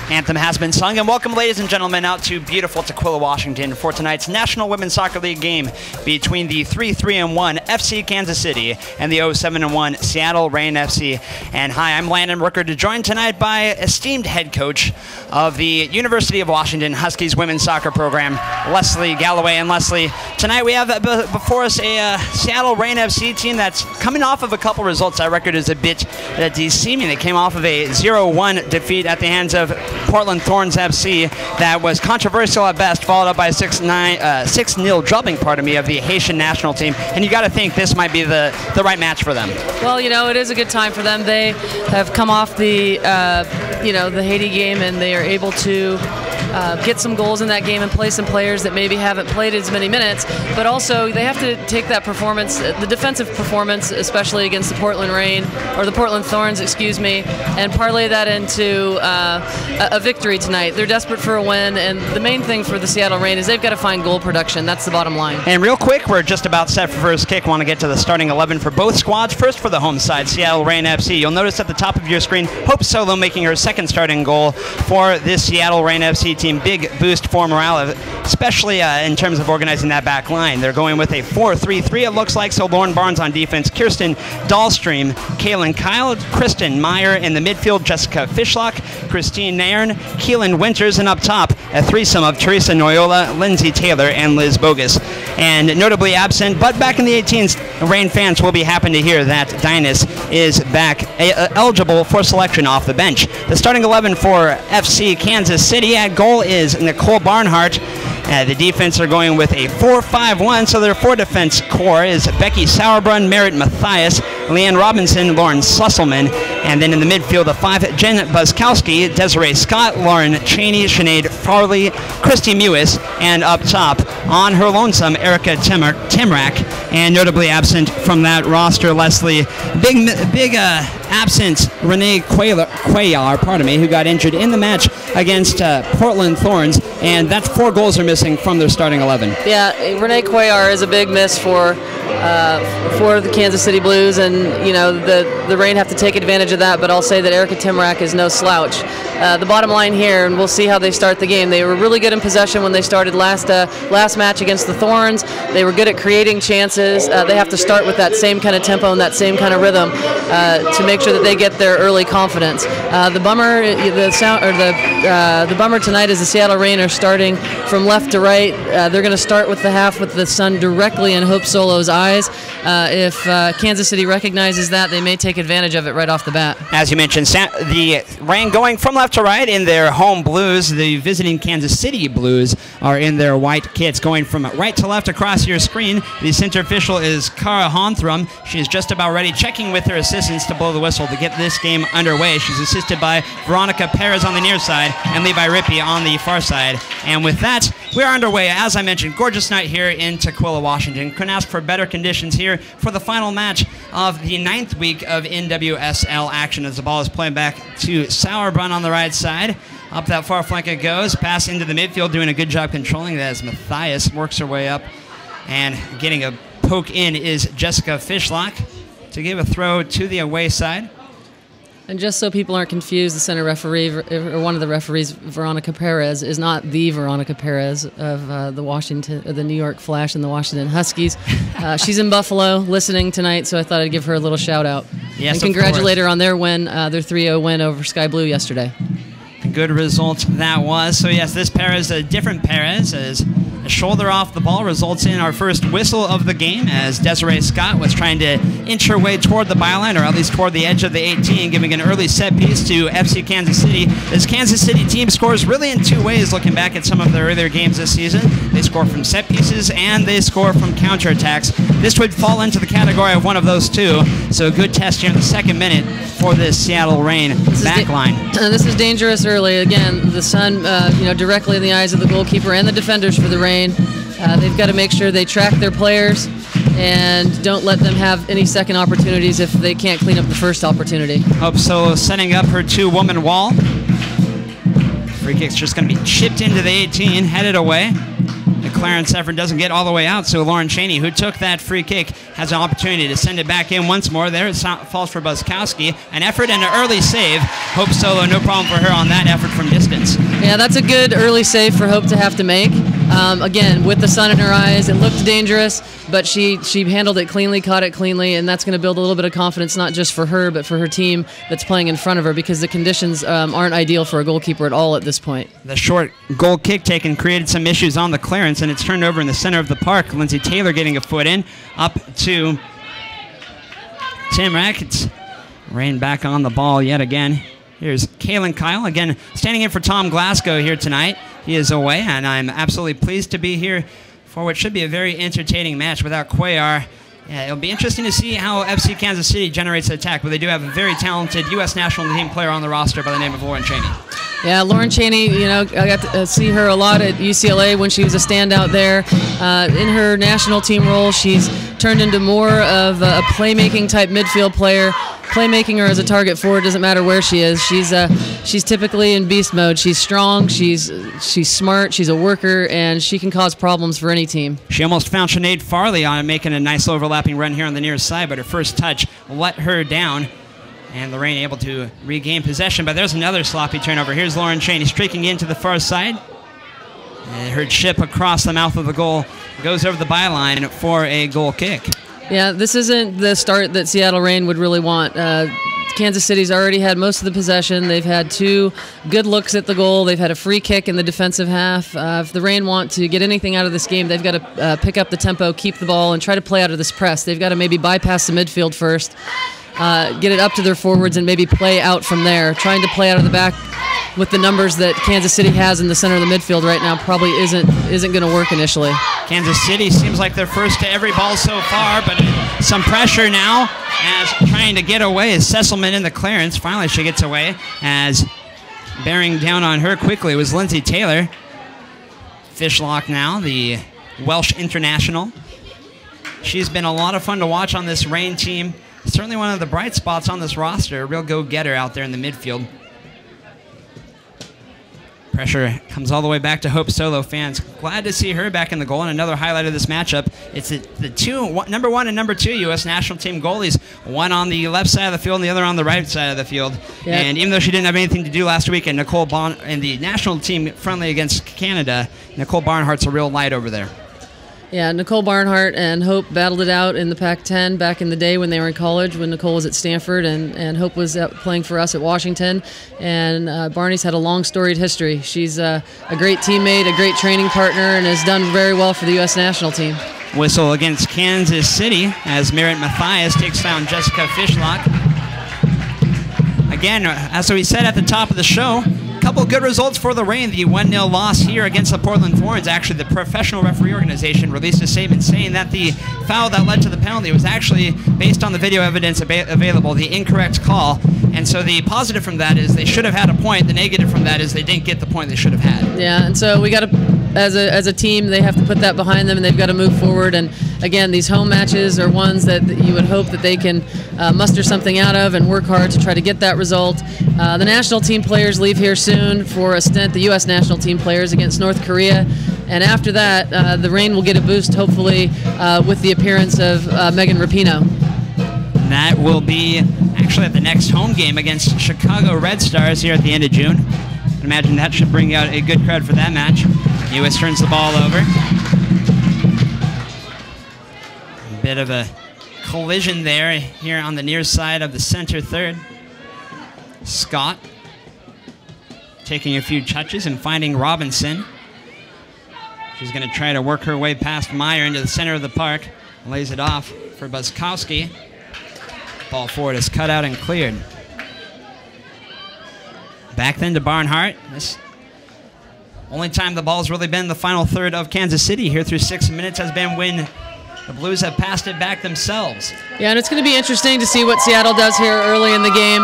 Anthem has been sung, and welcome, ladies and gentlemen, out to beautiful Tukwila, Washington for tonight's National Women's Soccer League game between the 3-3-1 FC Kansas City and the 0-7-1 Seattle Reign FC. And hi, I'm Landyn Rookard, joined tonight by esteemed head coach of the University of Washington Huskies women's soccer program, Lesle Galloway. And Lesle, tonight we have before us a Seattle Reign FC team that's coming off of a couple results. Our record is a bit deceiving. They came off of a 0-1 defeat at the hands of Portland Thorns FC that was controversial at best, followed up by a 6-0 drubbing, of the Haitian national team. And you got to think this might be the right match for them. Well, you know, it is a good time for them. They have come off the the Haiti game, and they are able to get some goals in that game and play some players that maybe haven't played as many minutes. But also, they have to take that performance, the defensive performance, especially against the Portland Reign, or the Portland Thorns, excuse me, and parlay that into a victory tonight. They're desperate for a win, and the main thing for the Seattle Reign is they've got to find goal production. That's the bottom line. And real quick, we're just about set for first kick. Want to get to the starting 11 for both squads. First for the home side, Seattle Reign FC. You'll notice at the top of your screen, Hope Solo making her second starting goal for this Seattle Reign FC team. Big boost for morale, especially in terms of organizing that back line. They're going with a 4-3-3, it looks like. So Lauren Barnes on defense, Kirsten Dallstream, Kaylin Kyle, Kristen Meier in the midfield, Jessica Fishlock, Christine Nairn, Keelan Winters, and up top, a threesome of Teresa Noyola, Lindsay Taylor, and Liz Bogus. And notably absent, but back in the 18s, Reign fans will be happy to hear that Dynas is back, eligible for selection off the bench. The starting 11 for FC Kansas City at goal is Nicole Barnhart. The defense are going with a 4-5-1, so their four defense core is Becky Sauerbrunn, Merritt Mathias, Leanne Robinson, Lauren Sesselmann, and then in the midfield, the five, Jen Buczkowski, Desiree Scott, Lauren Cheney, Sinead Farrelly, Christy Mewis, and up top, on her lonesome, Erica Tymrak, and notably absent from that roster, Lesle, big absence, Renee Cuellar, who got injured in the match against Portland Thorns, and that's 4 goals are missing from their starting 11. Yeah, Renee Cuellar is a big miss for the Kansas City Blues, and you know the Reign have to take advantage of that. But I'll say that Erica Tymrak is no slouch. The bottom line here, and we'll see how they start the game. They were really good in possession when they started last match against the Thorns. They were good at creating chances. They have to start with that same kind of tempo and that same kind of rhythm to make sure that they get their early confidence. The bummer tonight is the Seattle Reign are starting from left to right. They're going to start with the half with the sun directly in Hope Solo's eyes. If Kansas City recognizes that, they may take advantage of it right off the bat. As you mentioned, the Reign going from left to right in their home blues. The visiting Kansas City Blues are in their white kits. Going from right to left across your screen, the center official is Cara Honthrum. She's just about ready, checking with her assistants to blow the whistle to get this game underway. She's assisted by Veronica Perez on the near side and Levi Rippey on the far side. And with that, we're underway. As I mentioned, gorgeous night here in Tukwila, Washington. Couldn't ask for better conditions here for the final match of the 9th week of NWSL action, as the ball is playing back to Sauerbrunn on the right side. Up that far flank it goes. Pass into the midfield, doing a good job controlling that as Mathias works her way up. And getting a poke in is Jessica Fishlock to give a throw to the away side. And just so people aren't confused, the center referee, or one of the referees, Veronica Perez, is not the Veronica Perez of the New York Flash and the Washington Huskies. She's in Buffalo listening tonight, so I thought I'd give her a little shout out. Yes, and congratulate her on their win, their 3-0 win over Sky Blue yesterday. Good result that was. So yes, this Perez, a different Perez, as a shoulder off the ball results in our first whistle of the game, as Desiree Scott was trying to inch her way toward the byline, or at least toward the edge of the 18, giving an early set piece to FC Kansas City. This Kansas City team scores really in 2 ways, looking back at some of their earlier games this season. They score from set pieces and they score from counterattacks. This would fall into the category of one of those two, so a good test here in the second minute for this Seattle Reign backline. This is dangerous early. Again, the sun directly in the eyes of the goalkeeper and the defenders for the Reign. They've got to make sure they track their players and don't let them have any second opportunities if they can't clean up the first opportunity. Hope Solo setting up her 2-woman wall. Free kick's just going to be chipped into the 18, headed away. The clearance effort doesn't get all the way out, so Lauren Cheney, who took that free kick, has an opportunity to send it back in once more. There it falls for Buczkowski. An effort and an early save. Hope Solo, no problem for her on that effort from distance. Yeah, that's a good early save for Hope to have to make. Again, with the sun in her eyes, it looked dangerous, but she handled it cleanly, caught it cleanly, and that's going to build a little bit of confidence, not just for her, but for her team that's playing in front of her, because the conditions aren't ideal for a goalkeeper at all at this point. The short goal kick taken created some issues on the clearance, and it's turned over in the center of the park. Lindsay Taylor getting a foot in, up to Tymrak. It's Rain back on the ball yet again. Here's Kaylin Kyle, again, standing in for Tom Glasgow here tonight. He is away, and I'm absolutely pleased to be here for what should be a very entertaining match without Cuellar. Yeah, it'll be interesting to see how FC Kansas City generates an attack, but they do have a very talented U.S. national team player on the roster by the name of Lauren Cheney. Yeah, Lauren Cheney, you know, I got to see her a lot at UCLA when she was a standout there. In her national team role, she's turned into more of a playmaking type midfield player. Playmaking her as a target forward doesn't matter where she is. She's typically in beast mode. She's strong, she's smart, she's a worker, and she can cause problems for any team. She almost found Sinead Farrelly on making a nice overlapping run here on the near side, but her first touch let her down. And Lorraine able to regain possession, but there's another sloppy turnover. Here's Lauren Cheney streaking into the far side. And her chip across the mouth of the goal goes over the byline for a goal kick. Yeah, this isn't the start that Seattle Reign would really want. Kansas City's already had most of the possession. They've had 2 good looks at the goal. They've had a free kick in the defensive half. If the Reign want to get anything out of this game, they've got to pick up the tempo, keep the ball, and try to play out of this press. They've got to maybe bypass the midfield first, get it up to their forwards, and maybe play out from there. Trying to play out of the back with the numbers that Kansas City has in the center of the midfield right now probably isn't going to work initially. Kansas City seems like they're first to every ball so far, but some pressure now as trying to get away is Sesselmann in the clearance. Finally she gets away, as bearing down on her quickly was Lindsay Taylor. Fishlock now, the Welsh international. She's been a lot of fun to watch on this Reign team. Certainly one of the bright spots on this roster, a real go-getter out there in the midfield. Pressure comes all the way back to Hope Solo fans. Glad to see her back in the goal. And another highlight of this matchup, it's the number 1 and number 2 U.S. national team goalies. One on the left side of the field and the other on the right side of the field. Yep. And even though she didn't have anything to do last week, and Nicole in the national team friendly against Canada, Nicole Barnhart's a real light over there. Yeah, Nicole Barnhart and Hope battled it out in the Pac-10 back in the day when they were in college, when Nicole was at Stanford and Hope was playing for us at Washington. And Barney's had a long storied history. She's a great teammate, a great training partner, and has done very well for the U.S. national team. Whistle against Kansas City as Merritt Mathias takes down Jessica Fishlock. Again, as we said at the top of the show, a couple good results for the Reign. The 1-0 loss here against the Portland Thorns. Actually, the professional referee organization released a statement saying that the foul that led to the penalty was actually, based on the video evidence available, the incorrect call. And so the positive from that is they should have had a point. The negative from that is they didn't get the point they should have had. Yeah, and so we got to, as a team, they have to put that behind them, and they've got to move forward. And again, these home matches are ones that you would hope that they can muster something out of and work hard to try to get that result. The national team players leave here soon for a stint, the U.S. national team players, against North Korea. And after that, the Reign will get a boost, hopefully, with the appearance of Megan Rapinoe. That will be actually at the next home game against Chicago Red Stars here at the end of June. I imagine that should bring out a good crowd for that match. Mewis turns the ball over. A bit of a collision there here on the near side of the center third. Scott taking a few touches and finding Robinson. She's going to try to work her way past Meier into the center of the park. Lays it off for Buczkowski. Ball forward is cut out and cleared. Back then to Barnhart. This only time the ball's really been the final third of Kansas City here through 6 minutes has been when the Blues have passed it back themselves. Yeah, and it's going to be interesting to see what Seattle does here early in the game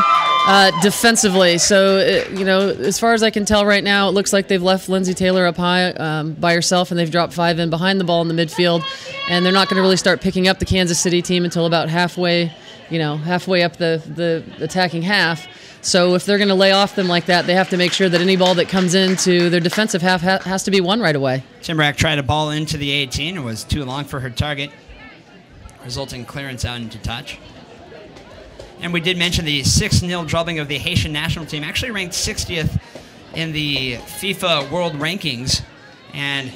defensively. So, you know, as far as I can tell right now, it looks like they've left Lindsay Taylor up high by herself, and they've dropped 5 in behind the ball in the midfield. And they're not going to really start picking up the Kansas City team until about halfway halfway up the attacking half. So if they're going to lay off them like that, they have to make sure that any ball that comes into their defensive half has to be won right away. Tymrak tried a ball into the 18. It was too long for her target, resulting clearance out into touch. And we did mention the 6-0 drubbing of the Haitian national team, actually ranked 60th in the FIFA World Rankings. And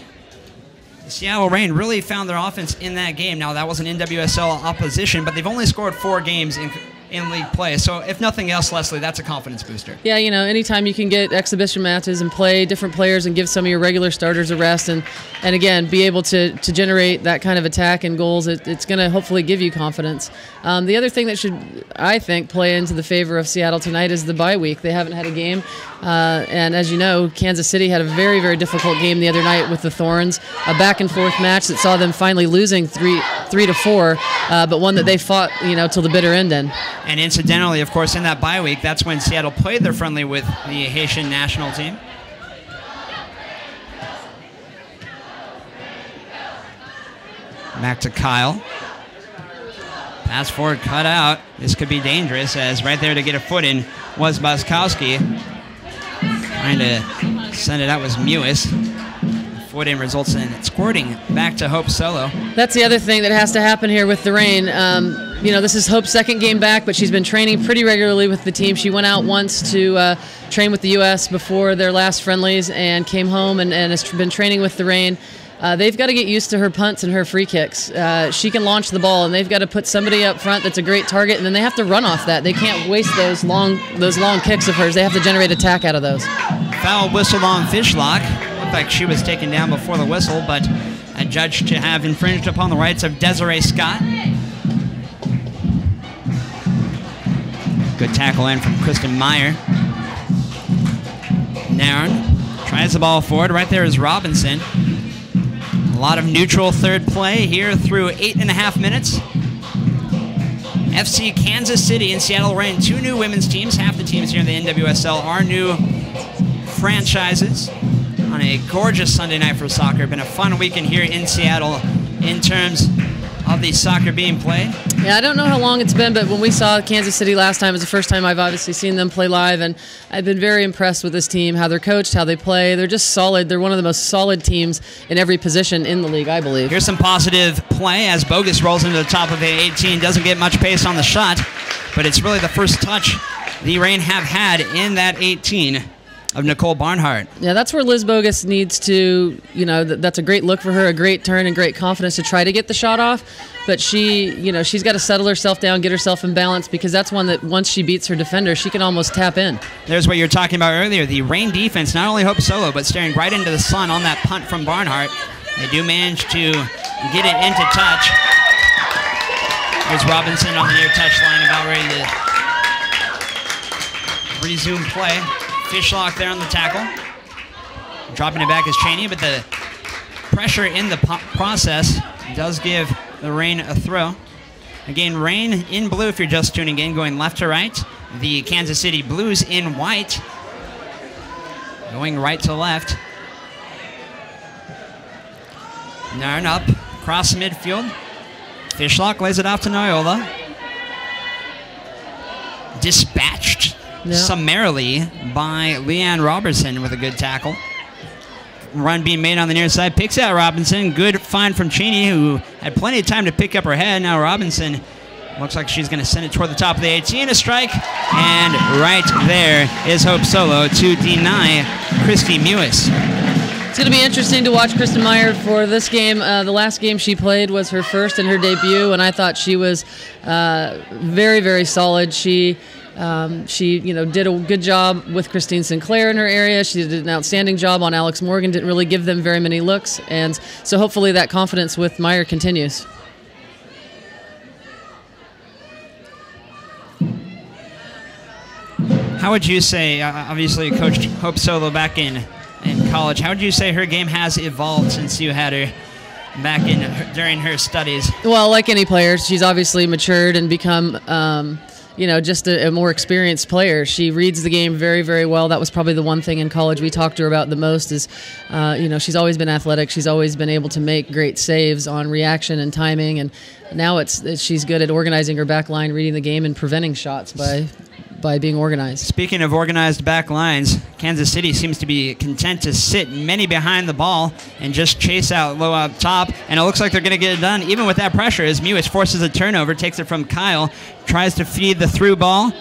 the Seattle Reign really found their offense in that game. Now, that was an NWSL opposition, but they've only scored 4 games in league play. So if nothing else, Leslie, that's a confidence booster. Yeah, anytime you can get exhibition matches and play different players and give some of your regular starters a rest and again, be able to generate that kind of attack and goals, it's going to hopefully give you confidence. The other thing that should, I think, play into the favor of Seattle tonight is the bye week. They haven't had a game. And as you know, Kansas City had a very, very difficult game the other night with the Thorns, a back-and-forth match that saw them finally losing 3-4, but one that they fought, till the bitter end in. And incidentally, of course, in that bye week, that's when Seattle played their friendly with the Haitian national team. Back to Kyle. Pass forward, cut out. This could be dangerous, as right there to get a foot in was Buczkowski. Trying to send it out was Mewis. Foot in results in it squirting back to Hope Solo. That's the other thing that has to happen here with the Reign. This is Hope's second game back, but she's been training pretty regularly with the team. She went out once to train with the U.S. before their last friendlies and came home and has been training with the Reign. They've got to get used to her punts and her free kicks. She can launch the ball, and they've got to put somebody up front that's a great target, and then they have to run off that. They can't waste those long kicks of hers. They have to generate attack out of those. Foul whistle on Fishlock. Looked like she was taken down before the whistle, but adjudged to have infringed upon the rights of Desiree Scott. Good tackle in from Kristen Meier. Nairn tries the ball forward. Right there is Robinson. A lot of neutral third play here through 8.5 minutes. FC Kansas City and Seattle Reign, 2 new women's teams. Half the teams here in the NWSL are new franchises. On a gorgeous Sunday night for soccer. Been a fun weekend here in Seattle in terms of the soccer being played. Yeah, I don't know how long it's been, but when we saw Kansas City last time, it was the first time I've obviously seen them play live, and I've been very impressed with this team, how they're coached, how they play. They're just solid. They're one of the most solid teams in every position in the league, I believe. Here's some positive play as Bogus rolls into the top of the 18. Doesn't get much pace on the shot, but it's really the first touch the Reign have had in that 18 of Nicole Barnhart. Yeah, that's where Liz Bogus needs to, that's a great look for her, a great turn and great confidence to try to get the shot off. But she's got to settle herself down, get herself in balance, because that's one that once she beats her defender, she can almost tap in. There's what you were talking about earlier. The Reign defense, not only Hope Solo, but staring right into the sun on that punt from Barnhart. They do manage to get it into touch. There's Robinson on the near touch line, about ready to resume play. Fishlock there on the tackle. Dropping it back is Cheney, but the pressure in the process does give the Reign a throw. Again, Reign in blue if you're just tuning in, going left to right. The Kansas City Blues in white, going right to left. Nairn up, across midfield. Fishlock lays it off to Noyola. Dispatched summarily by Leanne Robertson with a good tackle. Run being made on the near side. Picks out Robinson. Good find from Cheney, who had plenty of time to pick up her head. Now Robinson looks like she's going to send it toward the top of the 18. A strike. And right there is Hope Solo to deny Christy Mewis. It's going to be interesting to watch Kristen Meier for this game. The last game she played was her first in her debut, and I thought she was very, very solid. She did a good job with Christine Sinclair in her area. She did an outstanding job on Alex Morgan, didn't really give them very many looks. And so hopefully that confidence with Meier continues. How would you say, obviously you coached Hope Solo back in college, how would you say her game has evolved since you had her back during her studies? Well, like any player, she's obviously matured and become just a more experienced player. She reads the game very, very well. That was probably the one thing in college we talked to her about the most is, she's always been athletic. She's always been able to make great saves on reaction and timing. And now she's good at organizing her back line, reading the game, and preventing shots by being organized. Speaking of organized back lines, Kansas City seems to be content to sit many behind the ball and just chase out low up top, and it looks like they're going to get it done even with that pressure as Mewis forces a turnover, takes it from Kyle, tries to feed the through ball,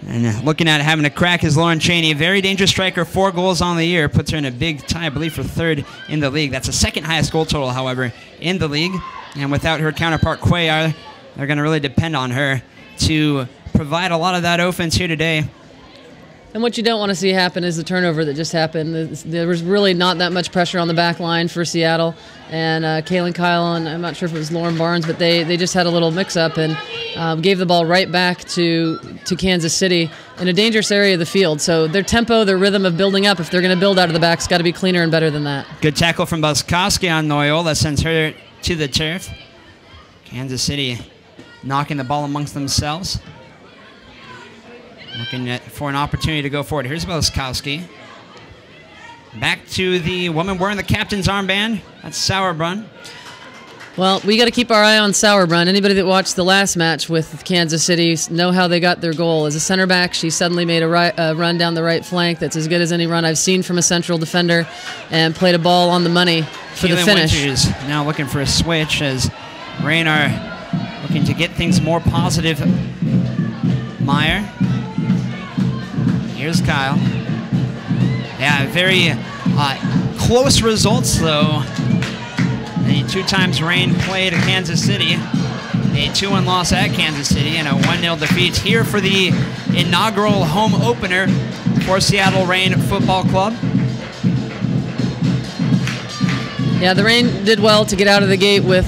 and looking at having a crack is Lauren Cheney, a very dangerous striker, 4 goals on the year, puts her in a big tie, I believe, for 3rd in the league. That's the 2nd highest goal total, however, in the league, and without her counterpart Cuellar, they're going to really depend on her to provide a lot of that offense here today. And what you don't want to see happen is the turnover that just happened. There was really not that much pressure on the back line for Seattle. And Kaylin Kyle, and I'm not sure if it was Lauren Barnes, but they just had a little mix-up and gave the ball right back to Kansas City in a dangerous area of the field. So their tempo, their rhythm of building up, if they're going to build out of the back, it's got to be cleaner and better than that. Good tackle from Buczkowski on Noyola, sends her to the turf. Kansas City knocking the ball amongst themselves. Looking for an opportunity to go forward. Here's Buczkowski. Back to the woman wearing the captain's armband. That's Sauerbrunn. Well, we got to keep our eye on Sauerbrunn. Anybody that watched the last match with Kansas City know how they got their goal. As a center back, she suddenly made a run down the right flank that's as good as any run I've seen from a central defender, and played a ball on the money for the finish. Winters now looking for a switch as Rain are looking to get things more positive. Meier. Here's Kyle. Yeah, very close results, though. The 2 times Rain played at Kansas City. A 2-1 loss at Kansas City and a 1-0 defeat here for the inaugural home opener for Seattle Rain Football Club. Yeah, the Rain did well to get out of the gate with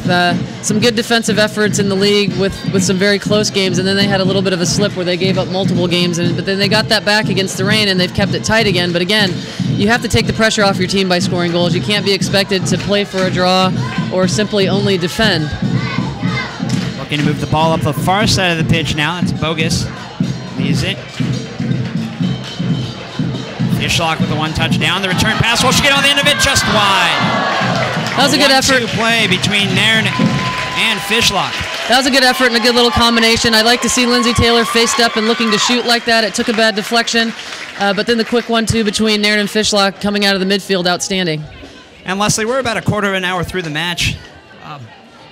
some good defensive efforts in the league with some very close games, and then they had a little bit of a slip where they gave up multiple games, but then they got that back against the Rain, and they've kept it tight again. But again, you have to take the pressure off your team by scoring goals. You can't be expected to play for a draw or simply only defend. Looking to move the ball up the far side of the pitch now. That's Bogus. Leaves it. Fishlock with the 1 touchdown. The return pass will get on the end of it just wide. That was a good effort. 1-2 play between Nairn and Fishlock. That was a good effort and a good little combination. I'd like to see Lindsay Taylor faced up and looking to shoot like that. It took a bad deflection, but then the quick 1-2 between Nairn and Fishlock coming out of the midfield, outstanding. And Leslie, we're about a quarter of an hour through the match.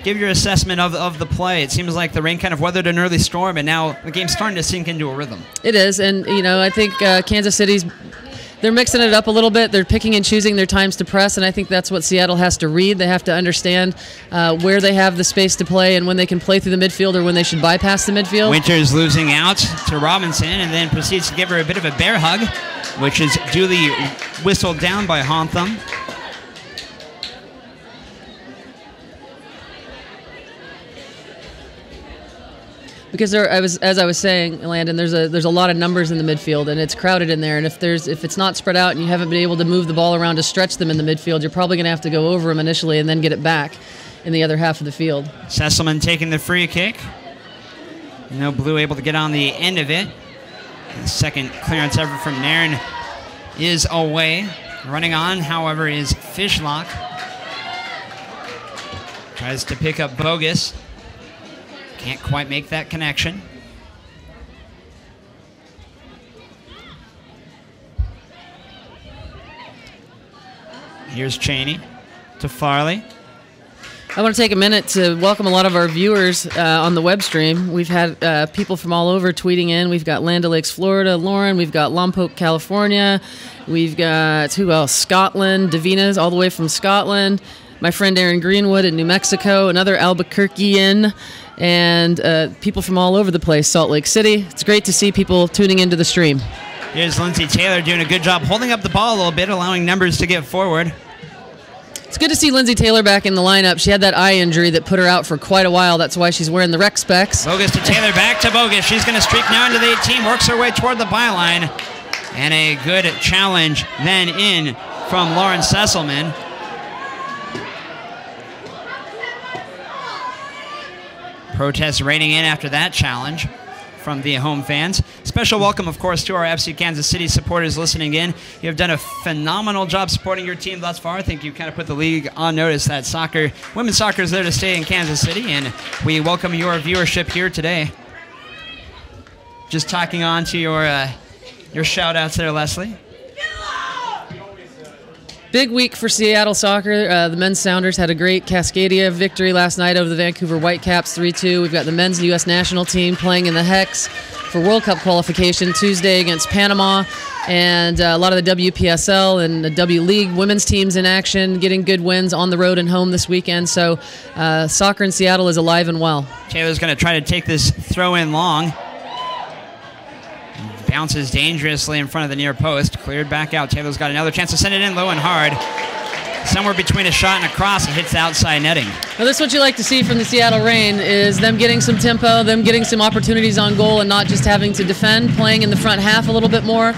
Give your assessment of the play. It seems like the Rain kind of weathered an early storm, and now the game's starting to sink into a rhythm. It is, and I think Kansas City's, they're mixing it up a little bit. They're picking and choosing their times to press, and I think that's what Seattle has to read. They have to understand where they have the space to play and when they can play through the midfield or when they should bypass the midfield. Winters losing out to Robinson and then proceeds to give her a bit of a bear hug, which is duly whistled down by Hontham. Because as I was saying, Landyn, there's a lot of numbers in the midfield, and it's crowded in there. And if it's not spread out and you haven't been able to move the ball around to stretch them in the midfield, you're probably going to have to go over them initially and then get it back in the other half of the field. Sesselmann taking the free kick. Blue able to get on the end of it. The second clearance effort from Nairn is away. Running on, however, is Fishlock. Tries to pick up Bogus. Can't quite make that connection. Here's Cheney to Farrelly. I want to take a minute to welcome a lot of our viewers on the web stream. We've had people from all over tweeting in. We've got Land O'Lakes, Florida, Lauren. We've got Lompoc, California. We've got, who else? Scotland. Davina's all the way from Scotland. My friend Aaron Greenwood in New Mexico. Another Albuquerquean. And people from all over the place, Salt Lake City. It's great to see people tuning into the stream. Here's Lindsay Taylor doing a good job holding up the ball a little bit, allowing numbers to get forward. It's good to see Lindsay Taylor back in the lineup. She had that eye injury that put her out for quite a while. That's why she's wearing the rec specs. Bogus to Taylor, back to Bogus. She's going to streak now into the 18, works her way toward the byline. And a good challenge then in from Lauren Sesselmann. Protest raining in after that challenge from the home fans. Special welcome, of course, to our FC Kansas City supporters listening in. You have done a phenomenal job supporting your team thus far. I think you kind of put the league on notice that women's soccer is there to stay in Kansas City, and we welcome your viewership here today. Just tacking on to your shout-outs there, Leslie. Big week for Seattle soccer. The men's Sounders had a great Cascadia victory last night over the Vancouver Whitecaps 3-2. We've got the men's U.S. national team playing in the Hex for World Cup qualification Tuesday against Panama, and a lot of the WPSL and the W League women's teams in action, getting good wins on the road and home this weekend. So soccer in Seattle is alive and well. Taylor's going to try to take this throw in long. Bounces dangerously in front of the near post. Cleared back out. Taylor's got another chance to send it in low and hard. Somewhere between a shot and a cross, it hits the outside netting. Well, this is what you like to see from the Seattle Reign, is them getting some tempo, them getting some opportunities on goal and not just having to defend, playing in the front half a little bit more.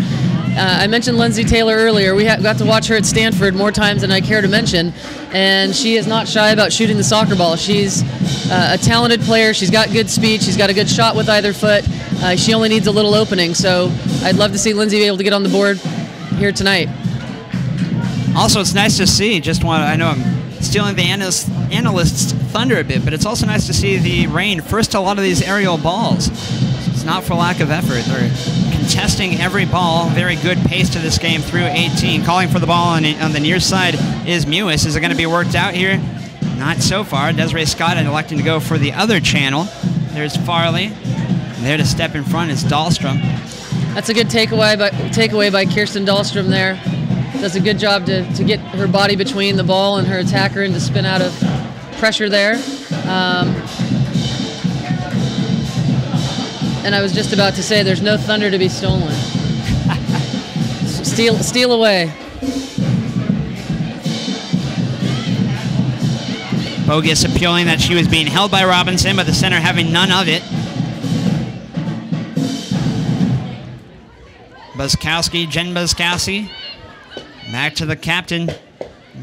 I mentioned Lindsay Taylor earlier. We got to watch her at Stanford more times than I care to mention, and she is not shy about shooting the soccer ball. She's a talented player. She's got good speed. She's got a good shot with either foot. She only needs a little opening, so I'd love to see Lindsay be able to get on the board here tonight. Also, it's nice to see, I know I'm stealing the analyst's thunder a bit, but it's also nice to see the Reign first to a lot of these aerial balls. It's not for lack of effort. They're contesting every ball. Very good pace to this game through 18. Calling for the ball on the near side is Mewis. Is it going to be worked out here? Not so far. Desiree Scott electing to go for the other channel. There's Farrelly. There to step in front is Dallstream. That's a good takeaway by Kirsten Dallstream there. Does a good job to get her body between the ball and her attacker and to spin out of pressure there. And I was just about to say, there's no thunder to be stolen. Steal away. Bogus appealing that she was being held by Robinson, but the center having none of it. Jen Buczkowski. Back to the captain,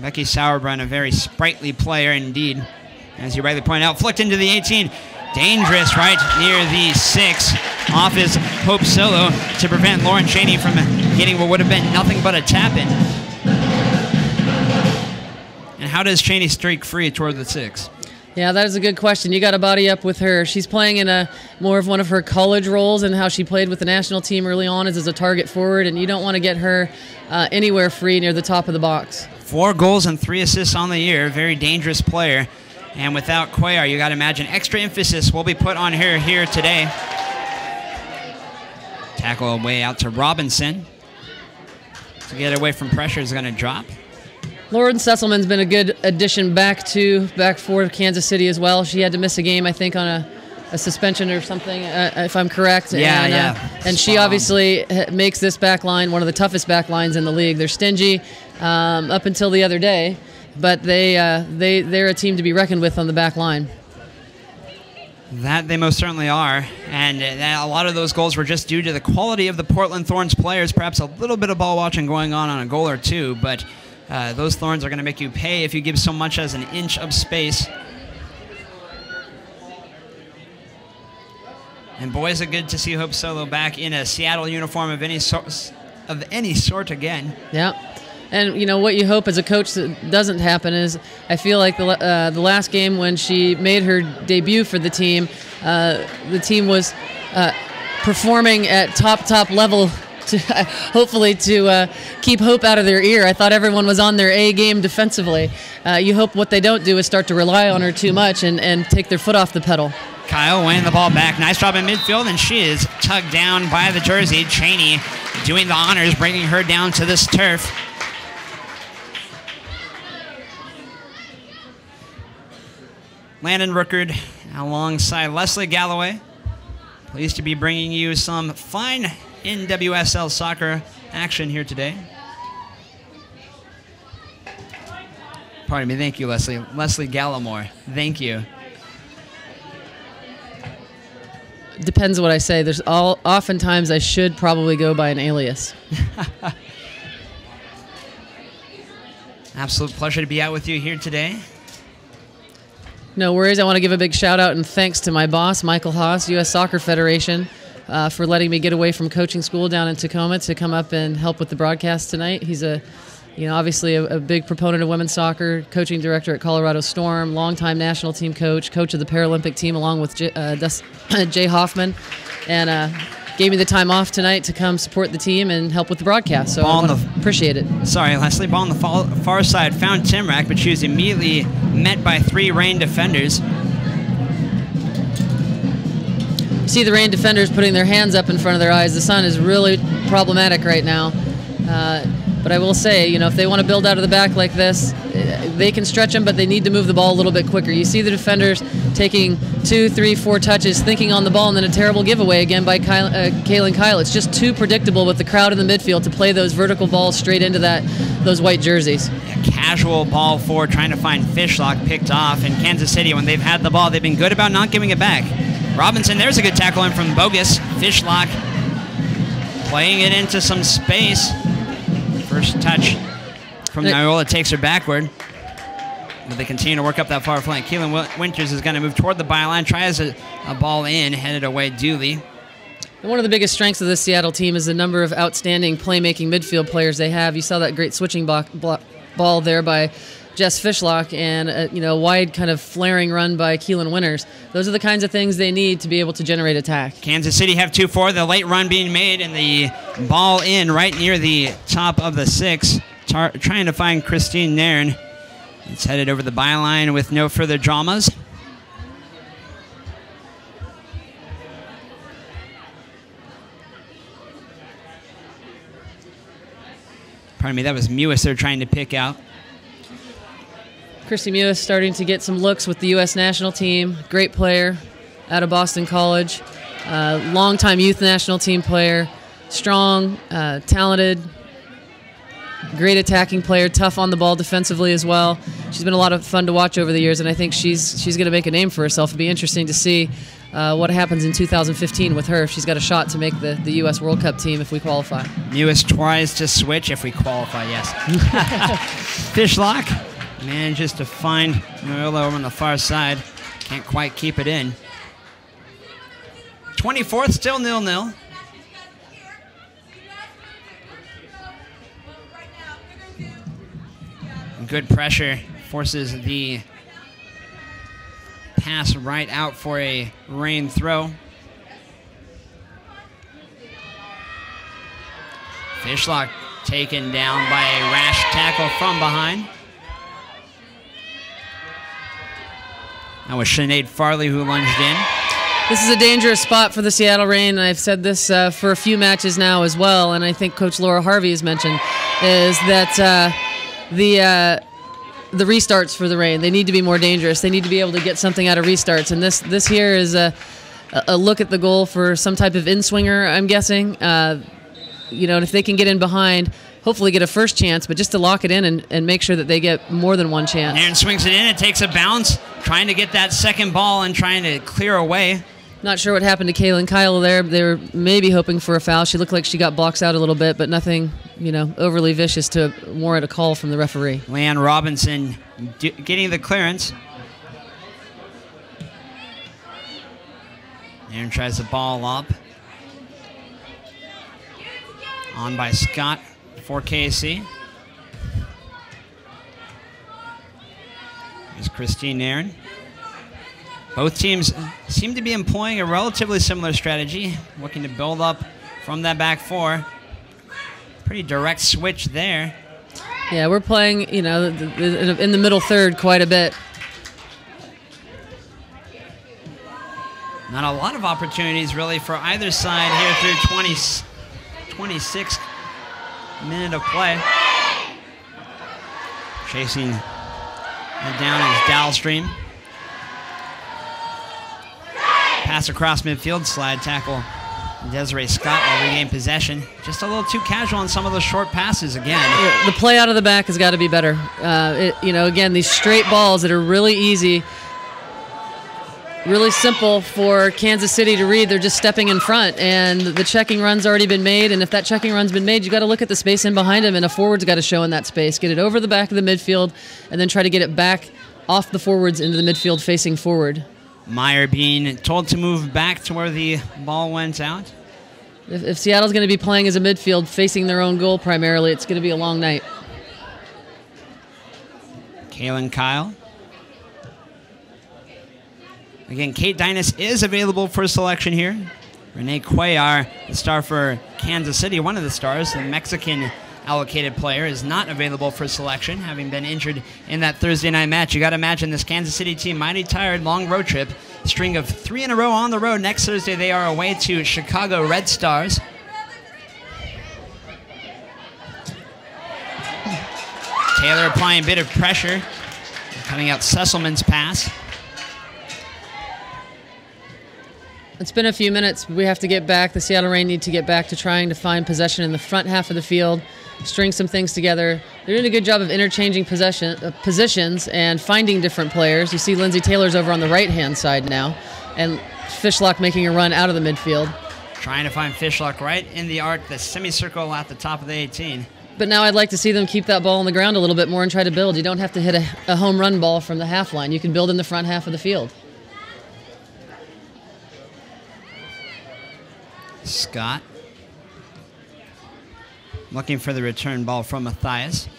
Becky Sauerbrunn, a very sprightly player indeed. As you rightly pointed out, flicked into the 18. Dangerous right near the 6. Off his Hope Solo to prevent Lauren Cheney from getting what would have been nothing but a tap-in. And how does Cheney streak free toward the 6? Yeah, that is a good question. You got to body up with her. She's playing in more of one of her college roles, and how she played with the national team early on is as a target forward, and you don't want to get her anywhere free near the top of the box. 4 goals and 3 assists on the year. Very dangerous player. And without Cuellar, you got to imagine extra emphasis will be put on her here today. Tackle away out to Robinson. To get away from pressure is going to drop. Lauren Sesselmann's been a good addition back for Kansas City as well. She had to miss a game, I think, on a suspension or something, if I'm correct. And she obviously makes this back line one of the toughest back lines in the league. They're stingy up until the other day, but they're a team to be reckoned with on the back line. That they most certainly are, and a lot of those goals were just due to the quality of the Portland Thorns players. Perhaps a little bit of ball watching going on a goal or two, but those Thorns are going to make you pay if you give so much as an inch of space. And boy, is it good to see Hope Solo back in a Seattle uniform of any sort again. Yeah. And, you know, what you hope as a coach that doesn't happen is, I feel like the last game when she made her debut for the team was performing at top level to hopefully to keep hope out of their ear. I thought everyone was on their A game defensively. You hope what they don't do is start to rely on her too much and take their foot off the pedal. Kyle winning the ball back. Nice job in midfield, and she is tugged down by the jersey. Cheney doing the honors, bringing her down to this turf. Landyn Rookard alongside Leslie Galloway. Pleased to be bringing you some fine NWSL soccer action here today. Pardon me, thank you, Leslie. Leslie Gallimore, thank you. Depends what I say. Oftentimes I should probably go by an alias. Absolute pleasure to be out with you here today. No worries. I want to give a big shout out and thanks to my boss, Michael Haas, U.S. Soccer Federation. for letting me get away from coaching school down in Tacoma to come up and help with the broadcast tonight. He's obviously a big proponent of women's soccer, coaching director at Colorado Storm, longtime national team coach of the Paralympic team along with Jay Hoffman, and gave me the time off tonight to come support the team and help with the broadcast. So I appreciate it. Sorry, Leslie, ball on the far side found Tymrak, but she was immediately met by 3 Reign defenders. You see the Reign defenders putting their hands up in front of their eyes. The sun is really problematic right now. But I will say, if they want to build out of the back like this, they can stretch them, but they need to move the ball a little bit quicker. You see the defenders taking 2, 3, 4 touches, thinking on the ball, and then a terrible giveaway again by Kaylin Kyle. It's just too predictable with the crowd in the midfield to play those vertical balls straight into those white jerseys. A casual ball forward trying to find Fishlock picked off. In Kansas City, when they've had the ball, they've been good about not giving it back. Robinson, there's a good tackle in from Bogus. Fishlock playing it into some space. First touch from Noyola takes her backward. But they continue to work up that far flank. Keelan Winters is going to move toward the byline, tries a ball in, headed away duly. And one of the biggest strengths of this Seattle team is the number of outstanding playmaking midfield players they have. You saw that great switching ball there by Jess Fishlock and a wide kind of flaring run by Keelan Winters. Those are the kinds of things they need to be able to generate attack. Kansas City have 2-4. The late run being made and the ball in right near the top of the 6. Trying to find Christine Nairn. It's headed over the byline with no further dramas. Pardon me, that was Mewis they're trying to pick out. Christy Mewis starting to get some looks with the U.S. national team. Great player out of Boston College. Longtime youth national team player. Strong, talented, great attacking player. Tough on the ball defensively as well. She's been a lot of fun to watch over the years, and I think she's going to make a name for herself. It'll be interesting to see what happens in 2015 with her if she's got a shot to make the U.S. World Cup team if we qualify. Mewis tries to switch if we qualify, yes. Fishlock manages to find Noyola over on the far side. Can't quite keep it in. 24th, still 0-0. Good pressure forces the pass right out for a Reign throw. Fishlock taken down by a rash tackle from behind. That was Sinead Farrelly who lunged in. This is a dangerous spot for the Seattle Reign, and I've said this for a few matches now as well, and I think Coach Laura Harvey has mentioned, is that the restarts for the Reign, they need to be more dangerous. They need to be able to get something out of restarts, and this here is a look at the goal for some type of in-swinger, I'm guessing. And if they can get in behind, hopefully get a first chance, but just to lock it in and make sure that they get more than one chance. Nairn swings it in, it takes a bounce, trying to get that second ball and trying to clear away. Not sure what happened to Kaylin Kyle there. They were maybe hoping for a foul. She looked like she got boxed out a little bit, but nothing, overly vicious to warrant a call from the referee. Leanne Robinson getting the clearance. Nairn tries the ball up. On by Scott for KC. Here's Christine Nairn. Both teams seem to be employing a relatively similar strategy, looking to build up from that back 4. Pretty direct switch there. Yeah, we're playing, in the middle third quite a bit. Not a lot of opportunities really for either side here through 26th minute of play. Chasing it down is Dallstream. Pass across midfield, slide tackle. Desiree Scott will regain possession. Just a little too casual on some of those short passes again. The play out of the back has got to be better. Again, these straight balls that are really easy, really simple for Kansas City to read. They're just stepping in front, and the checking run's already been made. And if that checking run's been made, you got to look at the space in behind him, and a forward's got to show in that space. Get it over the back of the midfield, and then try to get it back off the forwards into the midfield facing forward. Meier being told to move back to where the ball went out. If Seattle's going to be playing as a midfield, facing their own goal primarily, it's going to be a long night. Kaylin Kyle. Again, Kate Dynas is available for selection here. Renee Cuellar, the star for Kansas City, one of the stars, the Mexican allocated player, is not available for selection, having been injured in that Thursday night match. You got to imagine this Kansas City team, mighty tired, long road trip, string of 3 in a row on the road. Next Thursday, they are away to Chicago Red Stars. Taylor applying a bit of pressure, cutting out Sesselmann's pass. It's been a few minutes. We have to get back. The Seattle Reign need to get back to trying to find possession in the front half of the field, string some things together. They're doing a good job of interchanging positions and finding different players. You see Lindsay Taylor's over on the right-hand side now, and Fishlock making a run out of the midfield. Trying to find Fishlock right in the arc, the semicircle at the top of the 18. But now I'd like to see them keep that ball on the ground a little bit more and try to build. You don't have to hit a home run ball from the half line. You can build in the front half of the field. Scott looking for the return ball from Mathias.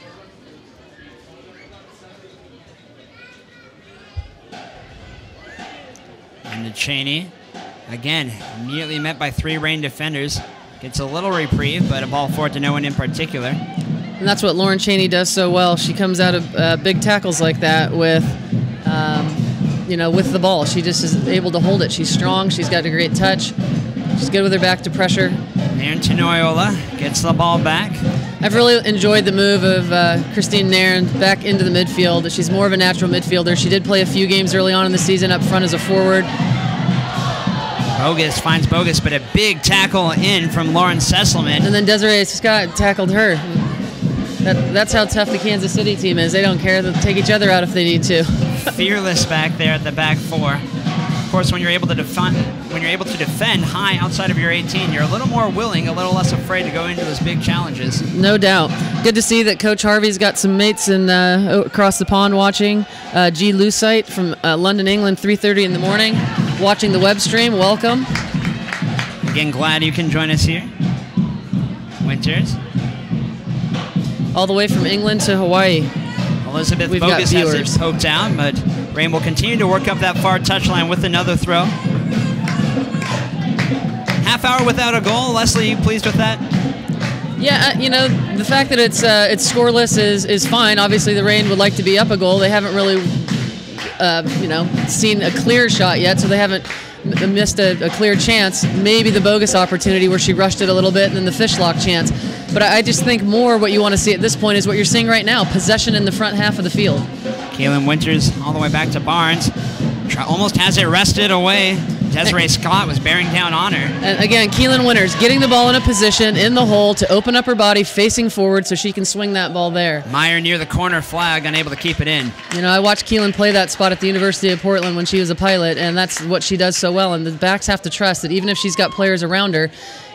And to Cheney. Again, immediately met by 3 Reign defenders. Gets a little reprieve, but a ball forward to no one in particular. And that's what Lauren Cheney does so well. She comes out of big tackles like that with, with the ball. She just is able to hold it. She's strong. She's got a great touch. She's good with her back to pressure. Nairn to Noyola, gets the ball back. I've really enjoyed the move of Christine Nairn back into the midfield. She's more of a natural midfielder. She did play a few games early on in the season up front as a forward. Bogus finds Bogus, but a big tackle in from Lauren Sesselmann. And then Desiree Scott tackled her. That's how tough the Kansas City team is. They don't care. They'll take each other out if they need to. Fearless back there at the back 4. Of course, when you're able to defend high outside of your 18, you're a little more willing, a little less afraid to go into those big challenges. No doubt. Good to see that Coach Harvey's got some mates in across the pond watching. G. Lucite from London, England, 3:30 in the morning, watching the web stream. Welcome. Again, glad you can join us here. Winters. All the way from England to Hawaii. Elizabeth We've Bogus got has viewers. it poked down, but Reign will continue to work up that far touchline with another throw. Half hour without a goal. Leslie, you pleased with that? Yeah, the fact that it's scoreless is fine. Obviously, the Reign would like to be up a goal. They haven't really, seen a clear shot yet, so they haven't missed a clear chance. Maybe the Bogus opportunity where she rushed it a little bit, and then the Fishlock chance. But I just think more what you want to see at this point is what you're seeing right now, possession in the front half of the field. Kaylin Winters all the way back to Barnes. Almost has it wrested away. Desiree Scott was bearing down on her. And again, Keelan Winters getting the ball in a position in the hole to open up her body facing forward so she can swing that ball there. Meier near the corner flag, unable to keep it in. I watched Keelan play that spot at the University of Portland when she was a pilot, and that's what she does so well. And the backs have to trust that even if she's got players around her,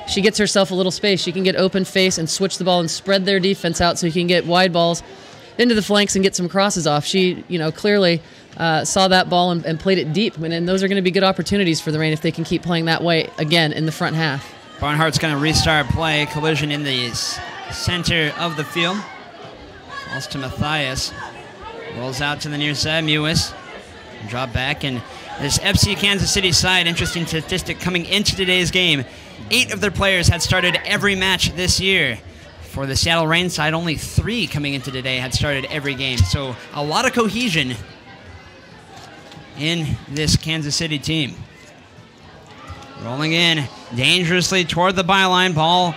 she gets herself a little space. She can get open face and switch the ball and spread their defense out so you can get wide balls into the flanks and get some crosses off. She, clearly saw that ball and played it deep. And those are going to be good opportunities for the Reign if they can keep playing that way again in the front half. Barnhart's going to restart play. Collision in the center of the field. Falls to Mathias. Rolls out to the near side. Mewis. Drop back. And this FC Kansas City side, interesting statistic coming into today's game. 8 of their players had started every match this year. For the Seattle Reign side, only 3 coming into today had started every game. So a lot of cohesion in this Kansas City team. Rolling in dangerously toward the byline. Ball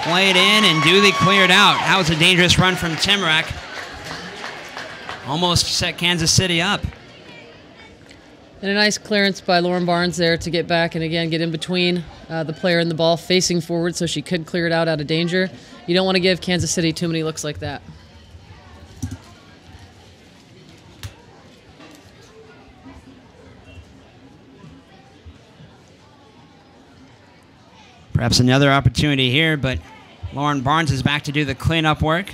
played in and duly cleared out. That was a dangerous run from Tymrak. Almost set Kansas City up. And a nice clearance by Lauren Barnes there to get back and, again, get in between the player and the ball facing forward so she could clear it out of danger. You don't want to give Kansas City too many looks like that. Perhaps another opportunity here, but Lauren Barnes is back to do the cleanup work.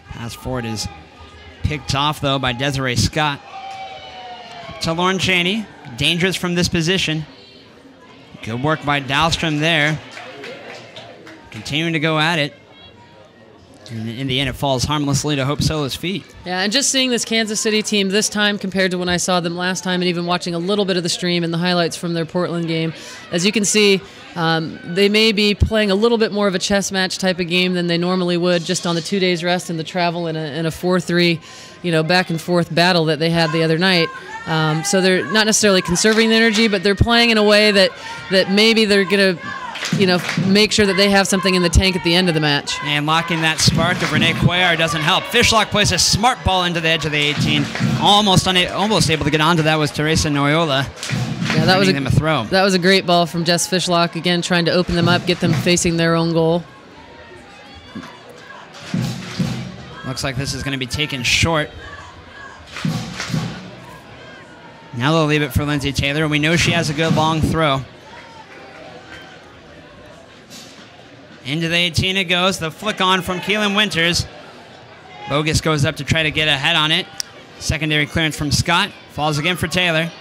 Pass forward is picked off, though, by Desiree Scott. to Lauren Cheney. Dangerous from this position. Good work by Dallstream there. Continuing to go at it. And in the end, it falls harmlessly to Hope Solo's feet. Yeah, and just seeing this Kansas City team this time compared to when I saw them last time, and even watching a little bit of the stream and the highlights from their Portland game, as you can see, they may be playing a little bit more of a chess match type of game than they normally would, just on the 2 days rest and the travel in a 4-3, back and forth battle that they had the other night. So they're not necessarily conserving the energy, but they're playing in a way that maybe they're going to make sure that they have something in the tank at the end of the match. And locking that spark of Renee Cuellar doesn't help. Fishlock plays a smart ball into the edge of the 18. Almost able to get onto that was Teresa Noyola. Yeah, that was a throw. That was a great ball from Jess Fishlock, again trying to open them up, get them facing their own goal. Looks like this is going to be taken short. Now they'll leave it for Lindsay Taylor. We know she has a good long throw. Into the 18 it goes. The flick on from Keelan Winters. Bogus goes up to try to get a head on it. Secondary clearance from Scott. Falls again for Taylor.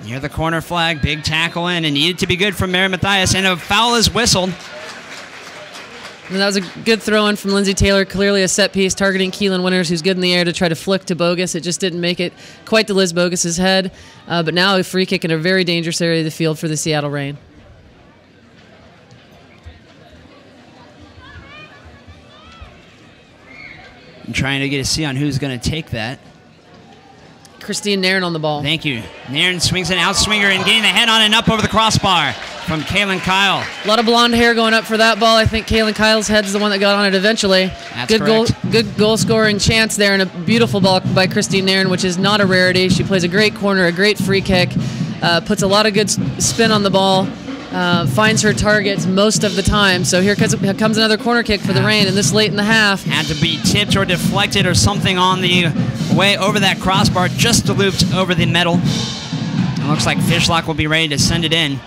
Near the corner flag. Big tackle in. And needed to be good from Mary Mathias. And a foul is whistled. And that was a good throw in from Lindsay Taylor. Clearly a set piece targeting Keelan Winters, who's good in the air, to try to flick to Bogus. It just didn't make it quite to Liz Bogus's head. But now a free kick in a very dangerous area of the field for the Seattle Reign. I'm trying to get a see on who's going to take that. Christine Nairn on the ball. Thank you. Nairn swings an outswinger and getting the head on and up over the crossbar from Kaylin Kyle. A lot of blonde hair going up for that ball. I think Kaylin Kyle's head's the one that got on it eventually. That's correct. Good goal scoring chance there, and a beautiful ball by Christine Nairn, which is not a rarity. She plays a great corner, a great free kick, puts a lot of good spin on the ball. Finds her targets most of the time. So here comes another corner kick for the Reign, and this late in the half. Had to be tipped or deflected or something on the way over that crossbar, just looped over the metal. It looks like Fishlock will be ready to send it in.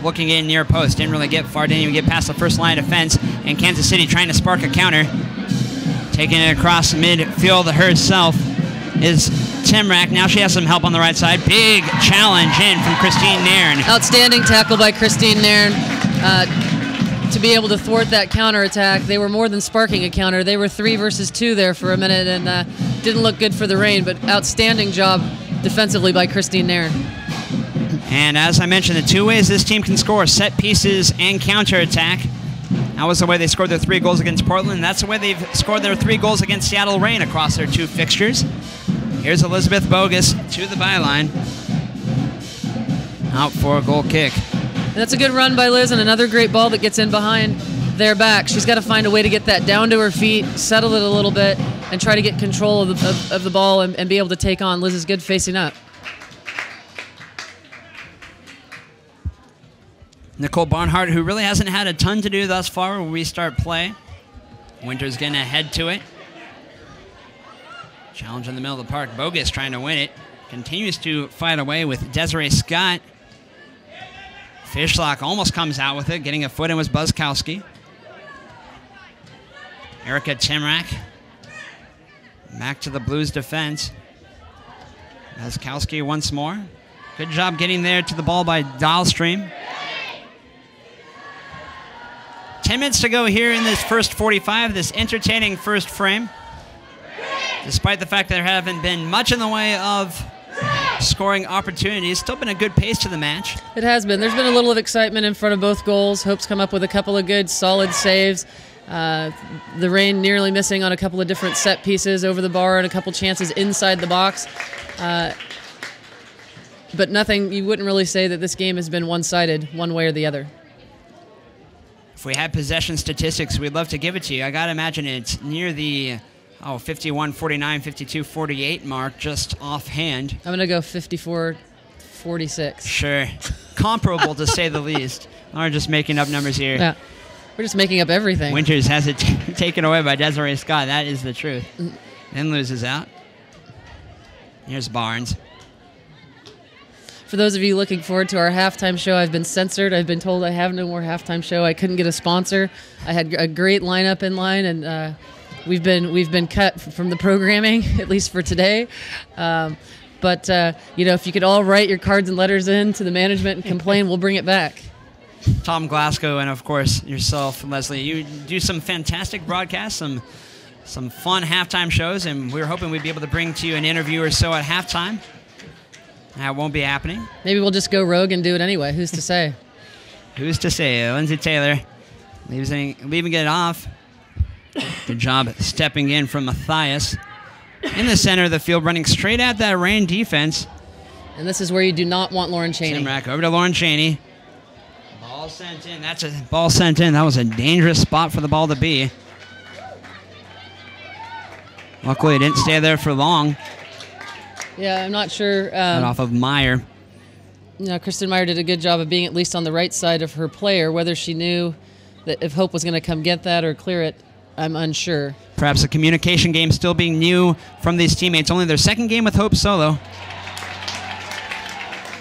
Looking in near post, didn't really get far, didn't even get past the first line of defense, and Kansas City trying to spark a counter. Taking it across midfield herself is Tymrak. Now she has some help on the right side. Big challenge in from Christine Nairn. Outstanding tackle by Christine Nairn to be able to thwart that counterattack. They were more than sparking a counter. They were 3 versus 2 there for a minute, and didn't look good for the Reign, but outstanding job defensively by Christine Nairn. And as I mentioned, the two ways this team can score, set pieces and counterattack. That was the way they scored their 3 goals against Portland. That's the way they've scored their 3 goals against Seattle Reign across their 2 fixtures. Here's Elizabeth Bogus to the byline. Out for a goal kick. And that's a good run by Liz, and another great ball that gets in behind their back. She's got to find a way to get that down to her feet, settle it a little bit, and try to get control of the ball and be able to take on. Liz is good facing up. Nicole Barnhart, who really hasn't had a ton to do thus far, will restart play. Winter's going to head to it. Challenge in the middle of the park. Bogus trying to win it. Continues to fight away with Desiree Scott. Fishlock almost comes out with it. Getting a foot in was Buczkowski. Erica Tymrak. Back to the Blues defense. Buczkowski once more. Good job getting there to the ball by Dallstream. 10 minutes to go here in this first 45, this entertaining first frame. Despite the fact that there haven't been much in the way of scoring opportunities, still been a good pace to the match. It has been. There's been a little of excitement in front of both goals. Hope's come up with a couple of good, solid saves. The Reign nearly missing on a couple of different set pieces over the bar and a couple chances inside the box. But nothing, you wouldn't really say that this game has been one-sided one way or the other. If we had possession statistics, we'd love to give it to you. I got to imagine it's near the 51-49, 52-48 mark, just offhand. I'm going to go 54-46. Sure. Comparable, to say the least. We're just making up numbers here. Yeah. We're just making up everything. Winters has it taken away by Desiree Scott. That is the truth. Then loses out. Here's Barnes. For those of you looking forward to our halftime show, I've been censored. I've been told I have no more halftime show. I couldn't get a sponsor. I had a great lineup in line, and we've been cut from the programming, at least for today. But if you could all write your cards and letters in to the management and complain, we'll bring it back. Tom Glasgow and, of course, yourself, Leslie. You do some fantastic broadcasts, some fun halftime shows, and we were hoping we'd be able to bring to you an interview or so at halftime. That won't be happening. Maybe we'll just go rogue and do it anyway. Who's to say? Who's to say? Lindsay Taylor leaving it off. Good job stepping in from Mathias. In the center of the field, running straight at that Rain defense. And this is where you do not want Lauren Cheney. Tymrak over to Lauren Cheney. Ball sent in. That's a ball sent in. That was a dangerous spot for the ball to be. Luckily, it didn't stay there for long. Yeah, I'm not sure. Got off of Meier. Kristen Meier did a good job of being at least on the right side of her player. Whether she knew that if Hope was going to come get that or clear it, I'm unsure. Perhaps the communication game still being new from these teammates. Only their second game with Hope solo.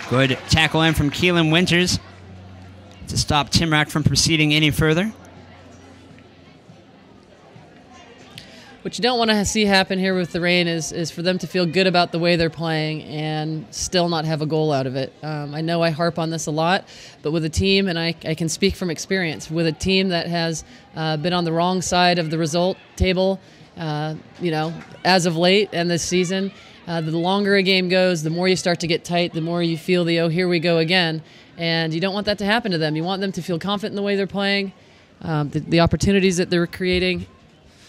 Good tackle in from Keelan Winters to stop Tymrak from proceeding any further. What you don't want to see happen here with the Rain is for them to feel good about the way they're playing and still not have a goal out of it. I know I harp on this a lot, but with a team, and I can speak from experience, with a team that has been on the wrong side of the result table, as of late and this season, the longer a game goes, the more you start to get tight, the more you feel oh, here we go again. And you don't want that to happen to them. You want them to feel confident in the way they're playing, the opportunities that they're creating,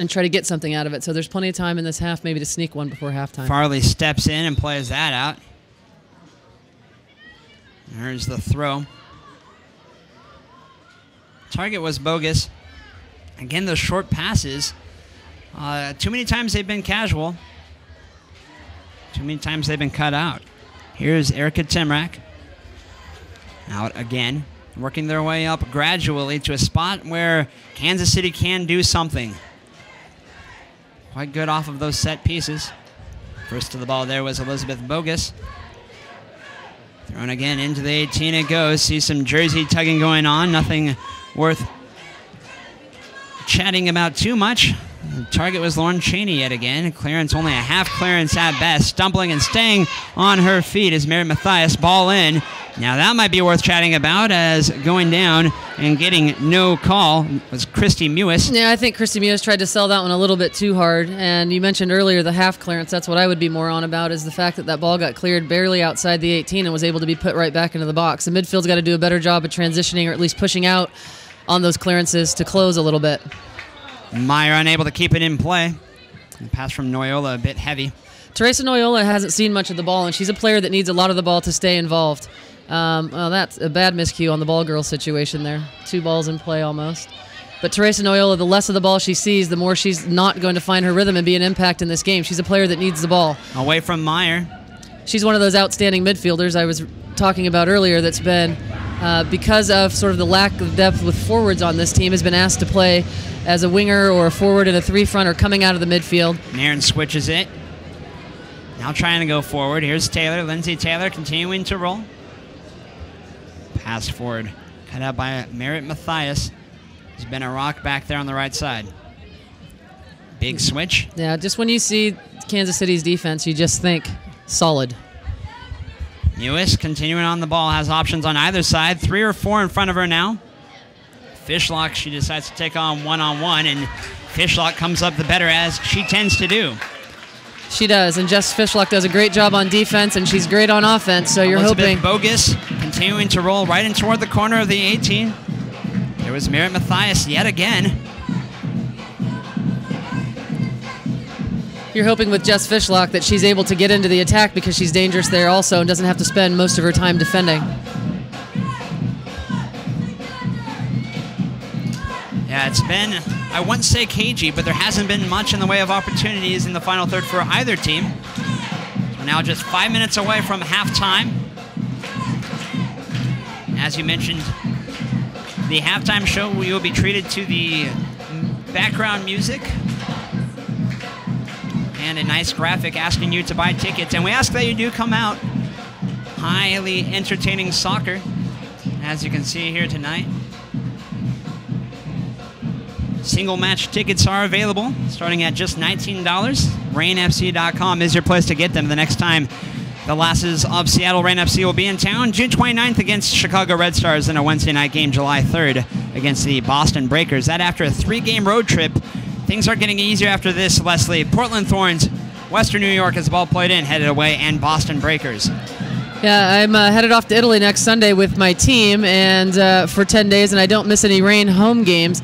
and try to get something out of it. So there's plenty of time in this half maybe to sneak one before halftime. Farrelly steps in and plays that out. There's the throw. Target was Bogus. Again, those short passes. Too many times they've been casual. Too many times they've been cut out. Here's Erica Tymrak. Out again. Working their way up gradually to a spot where Kansas City can do something. Quite good off of those set pieces. First to the ball there was Elizabeth Bogus. Thrown again into the 18 it goes. See some jersey tugging going on. Nothing worth chatting about too much. The target was Lauren Cheney yet again. Clearance only a half clearance at best. Stumbling and staying on her feet is Mary Mathias. Ball in. Now that might be worth chatting about, as going down and getting no call was Christy Mewis. Yeah, I think Christy Mewis tried to sell that one a little bit too hard. And you mentioned earlier the half clearance. That's what I would be more on about, is the fact that that ball got cleared barely outside the 18 and was able to be put right back into the box. The midfield's got to do a better job of transitioning, or at least pushing out on those clearances to close a little bit. Meier unable to keep it in play. The pass from Noyola a bit heavy. Teresa Noyola hasn't seen much of the ball, and she's a player that needs a lot of the ball to stay involved. Well, that's a bad miscue on the ball girl situation there. 2 balls in play almost. But Teresa Noyola, the less of the ball she sees, the more she's not going to find her rhythm and be an impact in this game. She's a player that needs the ball. Away from Meier. She's one of those outstanding midfielders I was talking about earlier that's been, because of sort of the lack of depth with forwards on this team, has been asked to play as a winger or a forward in a 3-front or coming out of the midfield. Nairn switches it. Now trying to go forward. Here's Taylor. Lindsay Taylor continuing to roll. Pass forward. Cut out by Merritt Mathias. There's been a rock back there on the right side. Big switch. Yeah, just when you see Kansas City's defense, you just think solid. Mewis continuing on the ball. Has options on either side. 3 or 4 in front of her now. Fishlock, she decides to take on one-on-one, and Fishlock comes up the better, as she tends to do. She does, and Jess Fishlock does a great job on defense, and she's great on offense, so you're hoping... Bogus continuing to roll right in toward the corner of the 18. There was Merritt Mathias yet again. You're hoping with Jess Fishlock that she's able to get into the attack, because she's dangerous there also and doesn't have to spend most of her time defending. Yeah, it's been, I wouldn't say cagey, but there hasn't been much in the way of opportunities in the final third for either team. So now just 5 minutes away from halftime. As you mentioned, the halftime show, we will be treated to the background music and a nice graphic asking you to buy tickets. And we ask that you do come out. Highly entertaining soccer, as you can see here tonight. Single match tickets are available, starting at just $19. RainFC.com is your place to get them the next time the Lasses of Seattle Reign FC will be in town. June 29th against Chicago Red Stars in a Wednesday night game, July 3rd against the Boston Breakers. That after a 3-game road trip. Things are getting easier after this, Leslie. Portland Thorns, Western New York as the ball played in, headed away, and Boston Breakers. Yeah, I'm headed off to Italy next Sunday with my team and for 10 days, and I don't miss any Reign home games.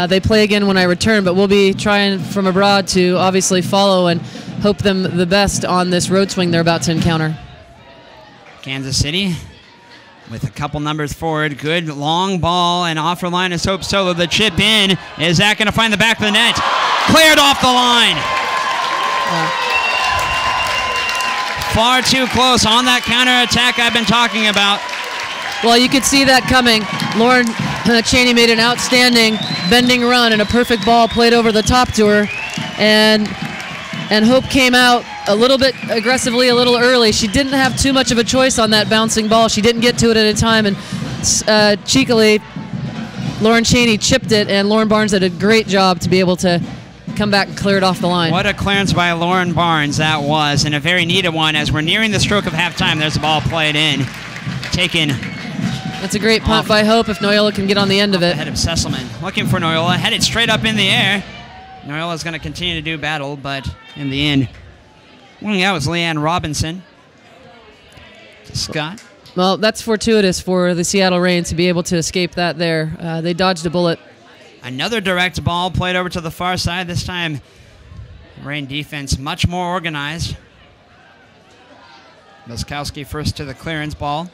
They play again when I return, but we'll be trying from abroad to obviously follow and hope them the best on this road swing they're about to encounter. Kansas City with a couple numbers forward. Good long ball and off for Linus Hope Solo. The chip in. Is that going to find the back of the net? Cleared off the line. Far too close on that counterattack I've been talking about. Well, you could see that coming. Lauren Cheney made an outstanding bending run and a perfect ball played over the top to her. And Hope came out a little bit aggressively, a little early. She didn't have too much of a choice on that bouncing ball. She didn't get to it at a time, and cheekily, Lauren Cheney chipped it, and Lauren Barnes did a great job to be able to come back and clear it off the line. What a clearance by Lauren Barnes that was, and a very needed one. As we're nearing the stroke of halftime, there's a ball played in. Taken. That's a great punt by Hope if Noyola can get on the end of it. Ahead of Sesselmann. Looking for Noyola. Headed straight up in the air. Noyola's going to continue to do battle, but in the end, winning out was Leanne Robinson. Scott. Well, that's fortuitous for the Seattle Reign to be able to escape that there. They dodged a bullet. Another direct ball played over to the far side. This time, Reign defense much more organized. Buczkowski first to the clearance ball.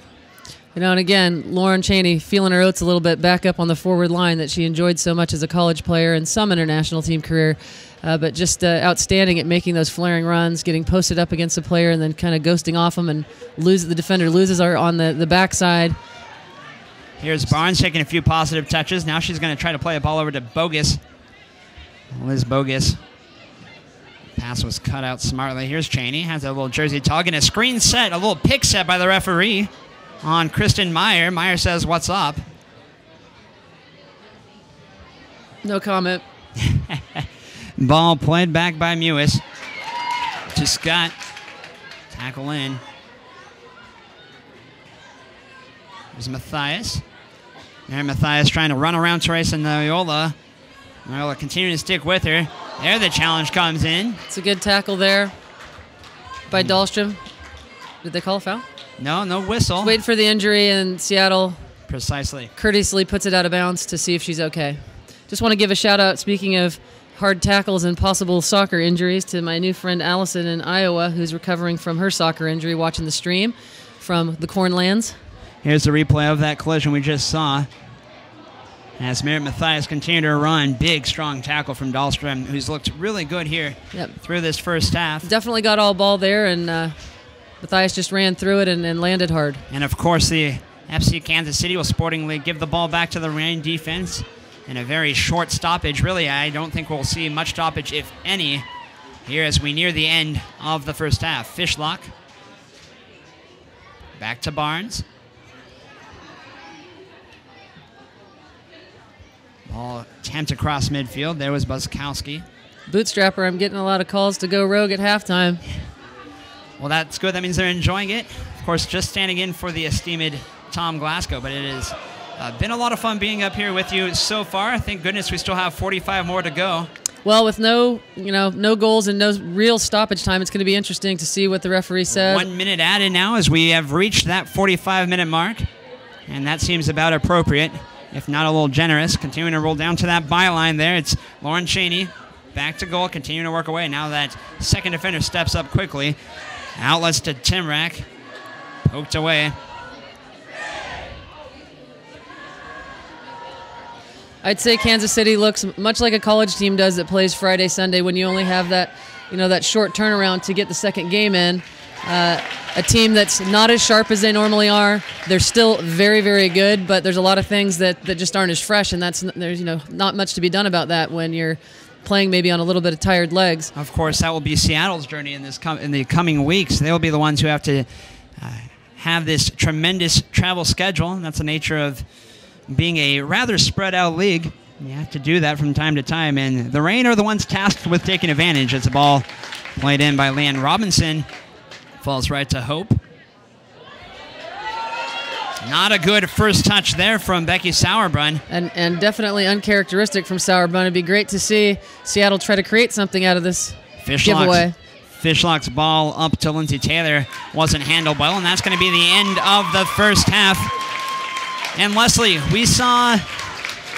You know, and again, Lauren Cheney feeling her oats a little bit back up on the forward line that she enjoyed so much as a college player and some international team career, but just outstanding at making those flaring runs, getting posted up against a player and then kind of ghosting off them and the defender loses her on the backside. Here's Barnes taking a few positive touches. Now she's going to try to play a ball over to Bogus. Liz Bogus. Pass was cut out smartly. Here's Cheney. Has a little jersey tug and a screen set, a little pick set by the referee on Kristen Meier. Meier says, "What's up?" No comment. Ball played back by Mewis to Scott. Tackle in. There's Mathias. There Mathias trying to run around Teresa Noyola. Noyola continuing to stick with her. There the challenge comes in. It's a good tackle there by Dallstream. Did they call a foul? No whistle. Just wait for the injury, and Seattle precisely courteously puts it out of bounds to see if she's okay. Just want to give a shout out, speaking of hard tackles and possible soccer injuries, to my new friend Allison in Iowa, who's recovering from her soccer injury watching the stream from the Cornlands. Here's the replay of that collision we just saw. As Merritt Mathias continued to run, big, strong tackle from Dallstream, who's looked really good here through this first half. Definitely got all ball there, and Mathias just ran through it and landed hard. And, of course, the FC Kansas City will sportingly give the ball back to the Reign defense in a very short stoppage. Really, I don't think we'll see much stoppage, if any, here as we near the end of the first half. Fishlock. Back to Barnes. Ball attempt across midfield. There was Buczkowski. Bootstrapper, I'm getting a lot of calls to go rogue at halftime. Well, that's good. That means they're enjoying it. Of course, just standing in for the esteemed Tom Glasgow, but it has been a lot of fun being up here with you so far. Thank goodness we still have 45 more to go. Well, with no goals and no real stoppage time, it's going to be interesting to see what the referee says. 1 minute added now as we have reached that 45-minute mark, and that seems about appropriate, if not a little generous. Continuing to roll down to that byline there. It's Lauren Cheney back to goal, continuing to work away. Now that second defender steps up quickly. Outlets to Tymrak. Poked away. I'd say Kansas City looks much like a college team does that plays Friday, Sunday, when you only have that, that short turnaround to get the second game in. A team that's not as sharp as they normally are. They're still very, very good, but there's a lot of things that just aren't as fresh, and there's not much to be done about that when you're playing maybe on a little bit of tired legs. Of course, that will be Seattle's journey in the coming weeks. They will be the ones who have to have this tremendous travel schedule. And that's the nature of being a rather spread out league. You have to do that from time to time, and the Reign are the ones tasked with taking advantage as the ball played in by Leanne Robinson. Falls right to Hope. Not a good first touch there from Becky Sauerbrunn. And definitely uncharacteristic from Sauerbrunn. It'd be great to see Seattle try to create something out of this giveaway. Fishlock's ball up to Lindsay Taylor wasn't handled well, and that's going to be the end of the first half. And Leslie, we saw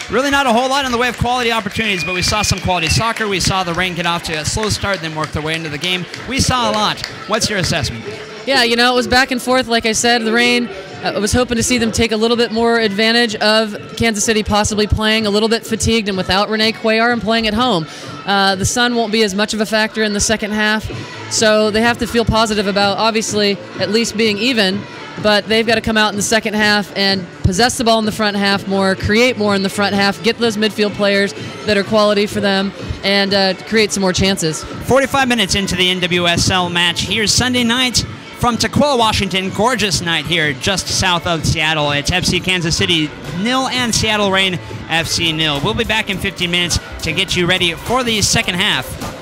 really not a whole lot in the way of quality opportunities, but we saw some quality soccer. We saw the Reign get off to a slow start, then work their way into the game. We saw a lot. What's your assessment? Yeah, you know, it was back and forth. Like I said, the Reign, I was hoping to see them take a little bit more advantage of Kansas City possibly playing a little bit fatigued and without Renee Cuellar and playing at home. The sun won't be as much of a factor in the second half, so they have to feel positive about, obviously, at least being even, but they've got to come out in the second half and possess the ball in the front half more, create more in the front half, get those midfield players that are quality for them, and create some more chances. 45 minutes into the NWSL match. Here's Sunday night from Tukwila, Washington. Gorgeous night here just south of Seattle. It's FC Kansas City 0 and Seattle Reign FC 0. We'll be back in 15 minutes to get you ready for the second half.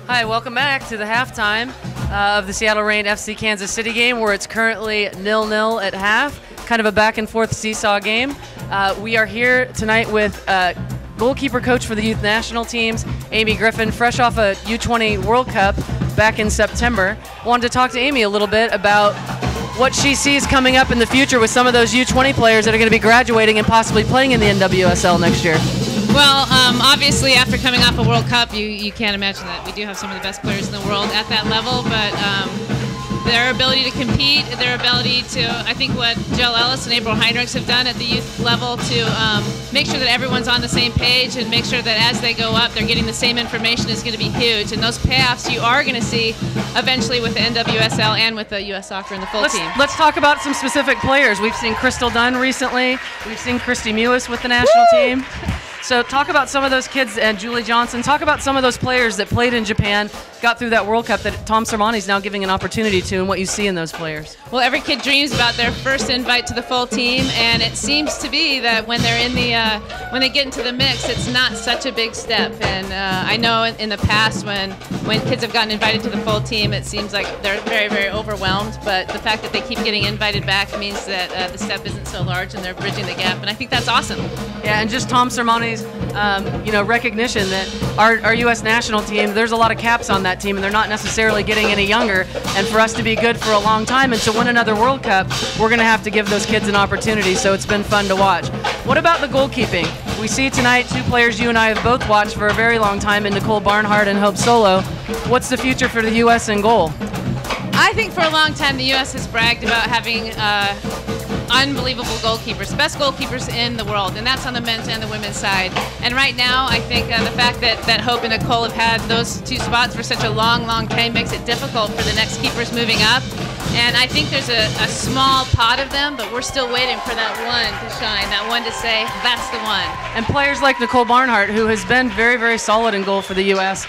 Hi, welcome back to the halftime of the Seattle Reign FC Kansas City game, where it's currently 0-0 at half. Kind of a back-and-forth seesaw game. We are here tonight with goalkeeper coach for the youth national teams, Amy Griffin, fresh off a U20 World Cup back in September. Wanted to talk to Amy a little bit about what she sees coming up in the future with some of those U20 players that are going to be graduating and possibly playing in the NWSL next year. Well, obviously, after coming off a World Cup, you can't imagine that we do have some of the best players in the world at that level, but their ability to compete, their ability to, I think what Jill Ellis and April Heinrichs have done at the youth level to make sure that everyone's on the same page and make sure that as they go up, they're getting the same information is going to be huge. And those payoffs you are going to see eventually with the NWSL and with the U.S. Soccer and the full team. Let's talk about some specific players. We've seen Crystal Dunn recently. We've seen Christy Mewis with the national team. So talk about some of those kids, and Julie Johnson. Talk about some of those players that played in Japan, got through that World Cup that Tom Sermanni's now giving an opportunity to, and what you see in those players. Well, every kid dreams about their first invite to the full team, and it seems to be that when they're in the when they get into the mix, it's not such a big step. And I know in the past when kids have gotten invited to the full team, it seems like they're very, very overwhelmed. But the fact that they keep getting invited back means that the step isn't so large, and they're bridging the gap. And I think that's awesome. Yeah, and just Tom Sermanni's recognition that our U.S. national team, there's a lot of caps on that team, and they're not necessarily getting any younger. And for us to be good for a long time and to win another World Cup, we're going to have to give those kids an opportunity, so it's been fun to watch. What about the goalkeeping? We see tonight two players you and I have both watched for a very long time in Nicole Barnhart and Hope Solo. What's the future for the U.S. in goal? I think for a long time the U.S. has bragged about having unbelievable goalkeepers, best goalkeepers in the world, and that's on the men's and the women's side. And right now, I think the fact that Hope and Nicole have had those two spots for such a long time makes it difficult for the next keepers moving up. And I think there's a small pot of them, but we're still waiting for that one to shine, that one to say, that's the one. And players like Nicole Barnhart, who has been very, very solid in goal for the U.S.,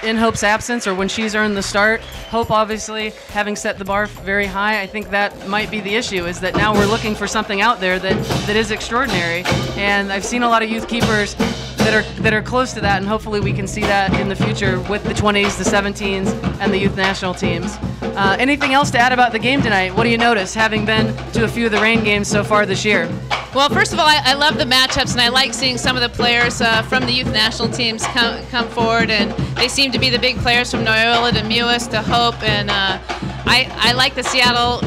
in Hope's absence or when she's earned the start. Hope obviously having set the bar very high. I think that might be the issue, is that now we're looking for something out there that is extraordinary. And I've seen a lot of youth keepers that are close to that, and hopefully we can see that in the future with the 20s, the 17s, and the youth national teams. Anything else to add about the game tonight? What do you notice, having been to a few of the Reign games so far this year? Well, first of all, I love the matchups, and I like seeing some of the players from the youth national teams come forward, and they seem to be the big players from Noyola to Mewis to Hope, and I like the Seattle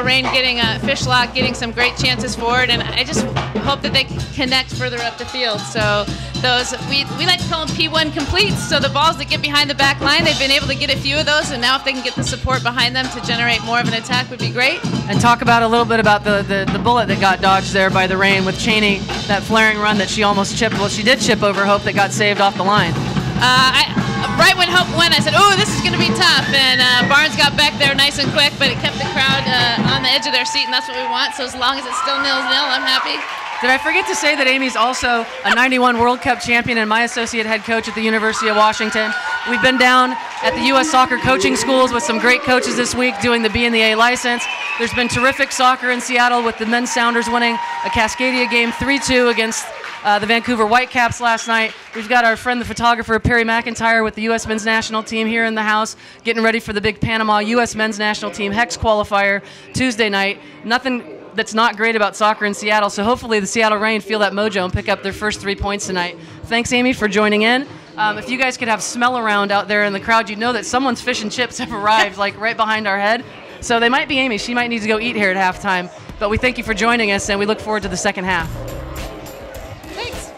Reign getting Fishlock, getting some great chances forward, and I just hope that they connect further up the field. So those we like to call them P1 completes. So the balls that get behind the back line, they've been able to get a few of those, and now if they can get the support behind them to generate more of an attack, would be great. And talk about a little bit about the bullet that got dodged there by the Reign with Cheney, that flaring run that she almost chipped. Well, she did chip over Hope, that got saved off the line. Right when Hope went, I said, oh, this is going to be tough. And Barnes got back there nice and quick, but it kept the crowd on the edge of their seat, and that's what we want. So as long as it's still 0-0, I'm happy. Did I forget to say that Amy's also a 91 World Cup champion and my associate head coach at the University of Washington? We've been down at the U.S. soccer coaching schools with some great coaches this week doing the B and the A license. There's been terrific soccer in Seattle with the men's Sounders winning a Cascadia game 3-2 against the Vancouver Whitecaps last night. We've got our friend, the photographer, Perry McIntyre, with the U.S. men's national team here in the house, getting ready for the big Panama U.S. men's national team Hex qualifier Tuesday night. Nothing that's not great about soccer in Seattle, so hopefully the Seattle Reign feel that mojo and pick up their first 3 points tonight. Thanks, Amy, for joining in. If you guys could have smell around out there in the crowd, you'd know that someone's fish and chips have arrived, like right behind our head. So they might be Amy. She might need to go eat here at halftime. But we thank you for joining us, and we look forward to the second half. Thanks.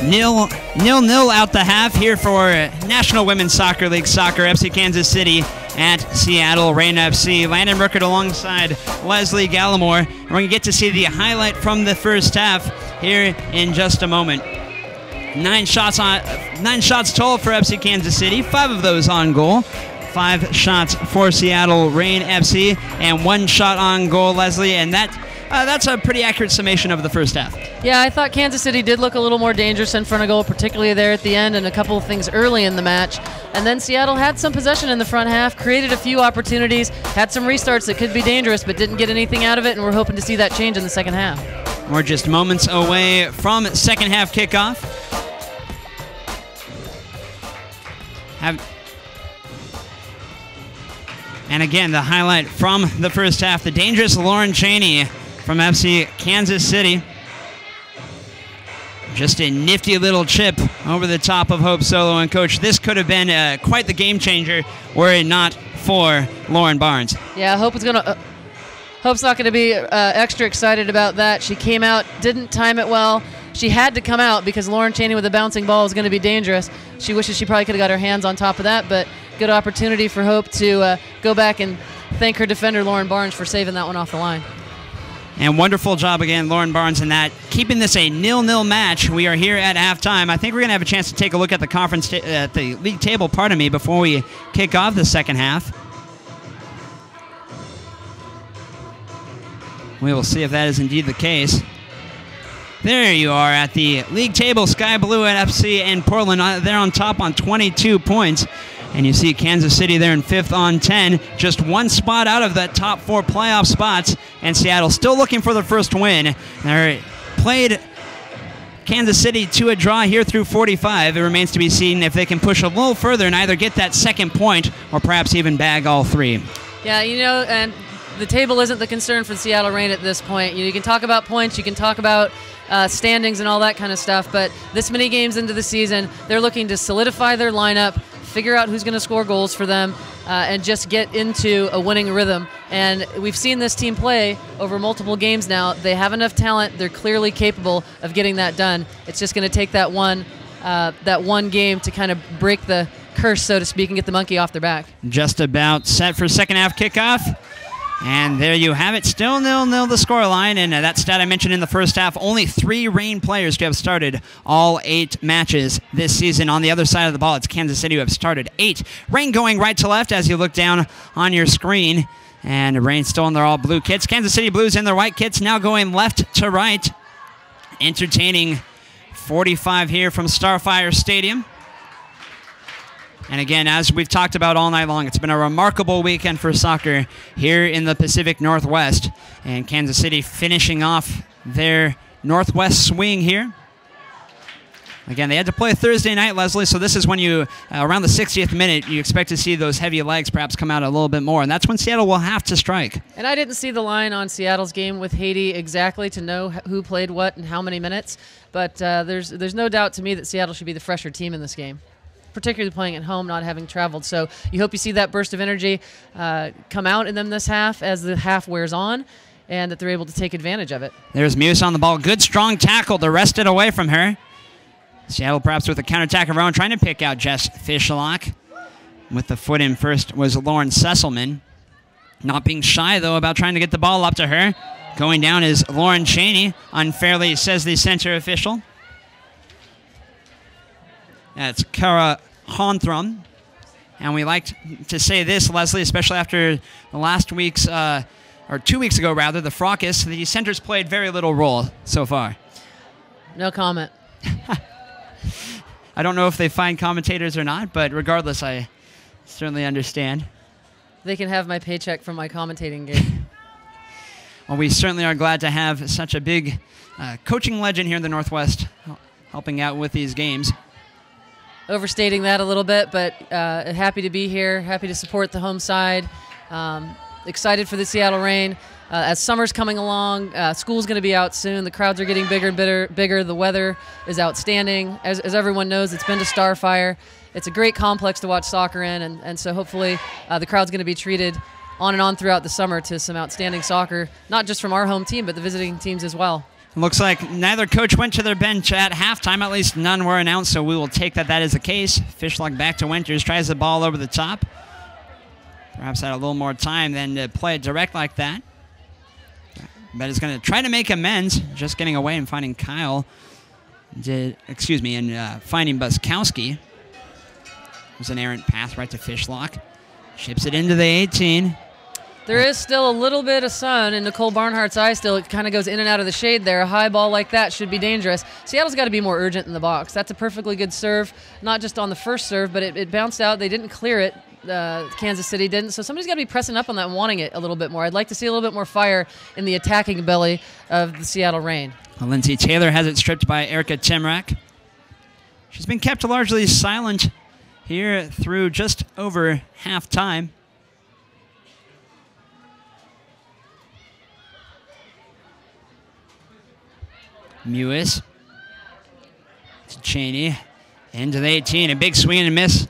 0-0 out the half here for National Women's Soccer League Soccer, FC Kansas City at Seattle Reign FC. Landyn Rookard alongside Lesle Gallimore. And we're going to get to see the highlight from the first half here in just a moment. 9 shots total for FC Kansas City, 5 of those on goal. 5 shots for Seattle Reign FC, and 1 shot on goal, Lesle, and that's a pretty accurate summation of the first half. Yeah, I thought Kansas City did look a little more dangerous in front of goal, particularly there at the end, and a couple of things early in the match. And then Seattle had some possession in the front half, created a few opportunities, had some restarts that could be dangerous, but didn't get anything out of it, and we're hoping to see that change in the second half. We're just moments away from second half kickoff. And again, the highlight from the first half, the dangerous Lauren Cheney from FC Kansas City. Just a nifty little chip over the top of Hope Solo. And Coach, this could have been quite the game changer were it not for Lauren Barnes. Yeah, Hope's not going to be extra excited about that. She came out, didn't time it well. She had to come out because Lauren Cheney with a bouncing ball is going to be dangerous. She wishes she probably could have got her hands on top of that, but good opportunity for Hope to go back and thank her defender, Lauren Barnes, for saving that one off the line. And wonderful job again, Lauren Barnes, in that. Keeping this a 0-0 match. We are here at halftime. I think we're going to have a chance to take a look at the the league table, before we kick off the second half. We will see if that is indeed the case. There you are at the league table. Sky Blue at FC and Portland. They're on top on 22 points. And you see Kansas City there in 5th on 10. Just 1 spot out of that top 4 playoff spots. And Seattle still looking for their first win. They played Kansas City to a draw here through 45. It remains to be seen if they can push a little further and either get that second point or perhaps even bag all 3. Yeah, and the table isn't the concern for the Seattle Reign at this point. You can talk about points, you can talk about standings and all that kind of stuff, but this many games into the season, they're looking to solidify their lineup, figure out who's going to score goals for them, and just get into a winning rhythm. And we've seen this team play over multiple games now. They have enough talent. They're clearly capable of getting that done. It's just going to take that one game to kind of break the curse, so to speak, and get the monkey off their back. Just about set for second half kickoff. And there you have it, still 0-0 the scoreline, and that stat I mentioned in the first half, only 3 Reign players to have started all 8 matches this season. On the other side of the ball, it's Kansas City who have started 8. Reign going right to left as you look down on your screen, and Reign still in their all blue kits. Kansas City Blues in their white kits, now going left to right. Entertaining 45 here from Starfire Stadium. And again, as we've talked about all night long, it's been a remarkable weekend for soccer here in the Pacific Northwest. And Kansas City finishing off their Northwest swing here. Again, they had to play Thursday night, Lesle, so this is when you, around the 60th minute, you expect to see those heavy legs perhaps come out a little bit more, and that's when Seattle will have to strike. And I didn't see the line on Seattle's game with Haiti exactly to know who played what and how many minutes, but there's no doubt to me that Seattle should be the fresher team in this game, particularly playing at home, not having traveled. So you hope you see that burst of energy come out in them this half as the half wears on, and that they're able to take advantage of it. There's Mewis on the ball. Good, strong tackle to wrest it away from her. Seattle perhaps with a counterattack of her own, trying to pick out Jess Fishlock. With the foot in first was Lauren Sesselmann. Not being shy, though, about trying to get the ball up to her. Going down is Lauren Cheney, unfairly, says the center official. That's Kara Honthrum. And we like to say this, Lesle, especially after the last week's, or 2 weeks ago, rather, the fracas. The centers played very little role so far. No comment. I don't know if they find commentators or not, but regardless, I certainly understand. They can have my paycheck from my commentating gig. Well, we certainly are glad to have such a big coaching legend here in the Northwest helping out with these games. Overstating that a little bit, but happy to be here, happy to support the home side. Excited for the Seattle Reign. As summer's coming along, school's going to be out soon. The crowds are getting bigger and bigger. The weather is outstanding. As everyone knows, it's been to Starfire. It's a great complex to watch soccer in, and so hopefully the crowd's going to be treated on and on throughout the summer to some outstanding soccer, not just from our home team, but the visiting teams as well. Looks like neither coach went to their bench at halftime. At least none were announced, so we will take that is the case. Fishlock back to Winters, tries the ball over the top. Perhaps had a little more time than to play it direct like that. But is going to try to make amends, just getting away and finding Kyle. Finding Buczkowski. It was an errant pass right to Fishlock. Ships it into the 18. There is still a little bit of sun in Nicole Barnhart's eye still. It kind of goes in and out of the shade there. A high ball like that should be dangerous. Seattle's got to be more urgent in the box. That's a perfectly good serve, not just on the first serve, but it bounced out. They didn't clear it. Kansas City didn't. So somebody's got to be pressing up on that and wanting it a little bit more. I'd like to see a little bit more fire in the attacking belly of the Seattle Reign. Well, Lindsay Taylor has it stripped by Erica Tymrak. She's been kept largely silent here through just over halftime. Mewis to Cheney into the 18. A big swing and a miss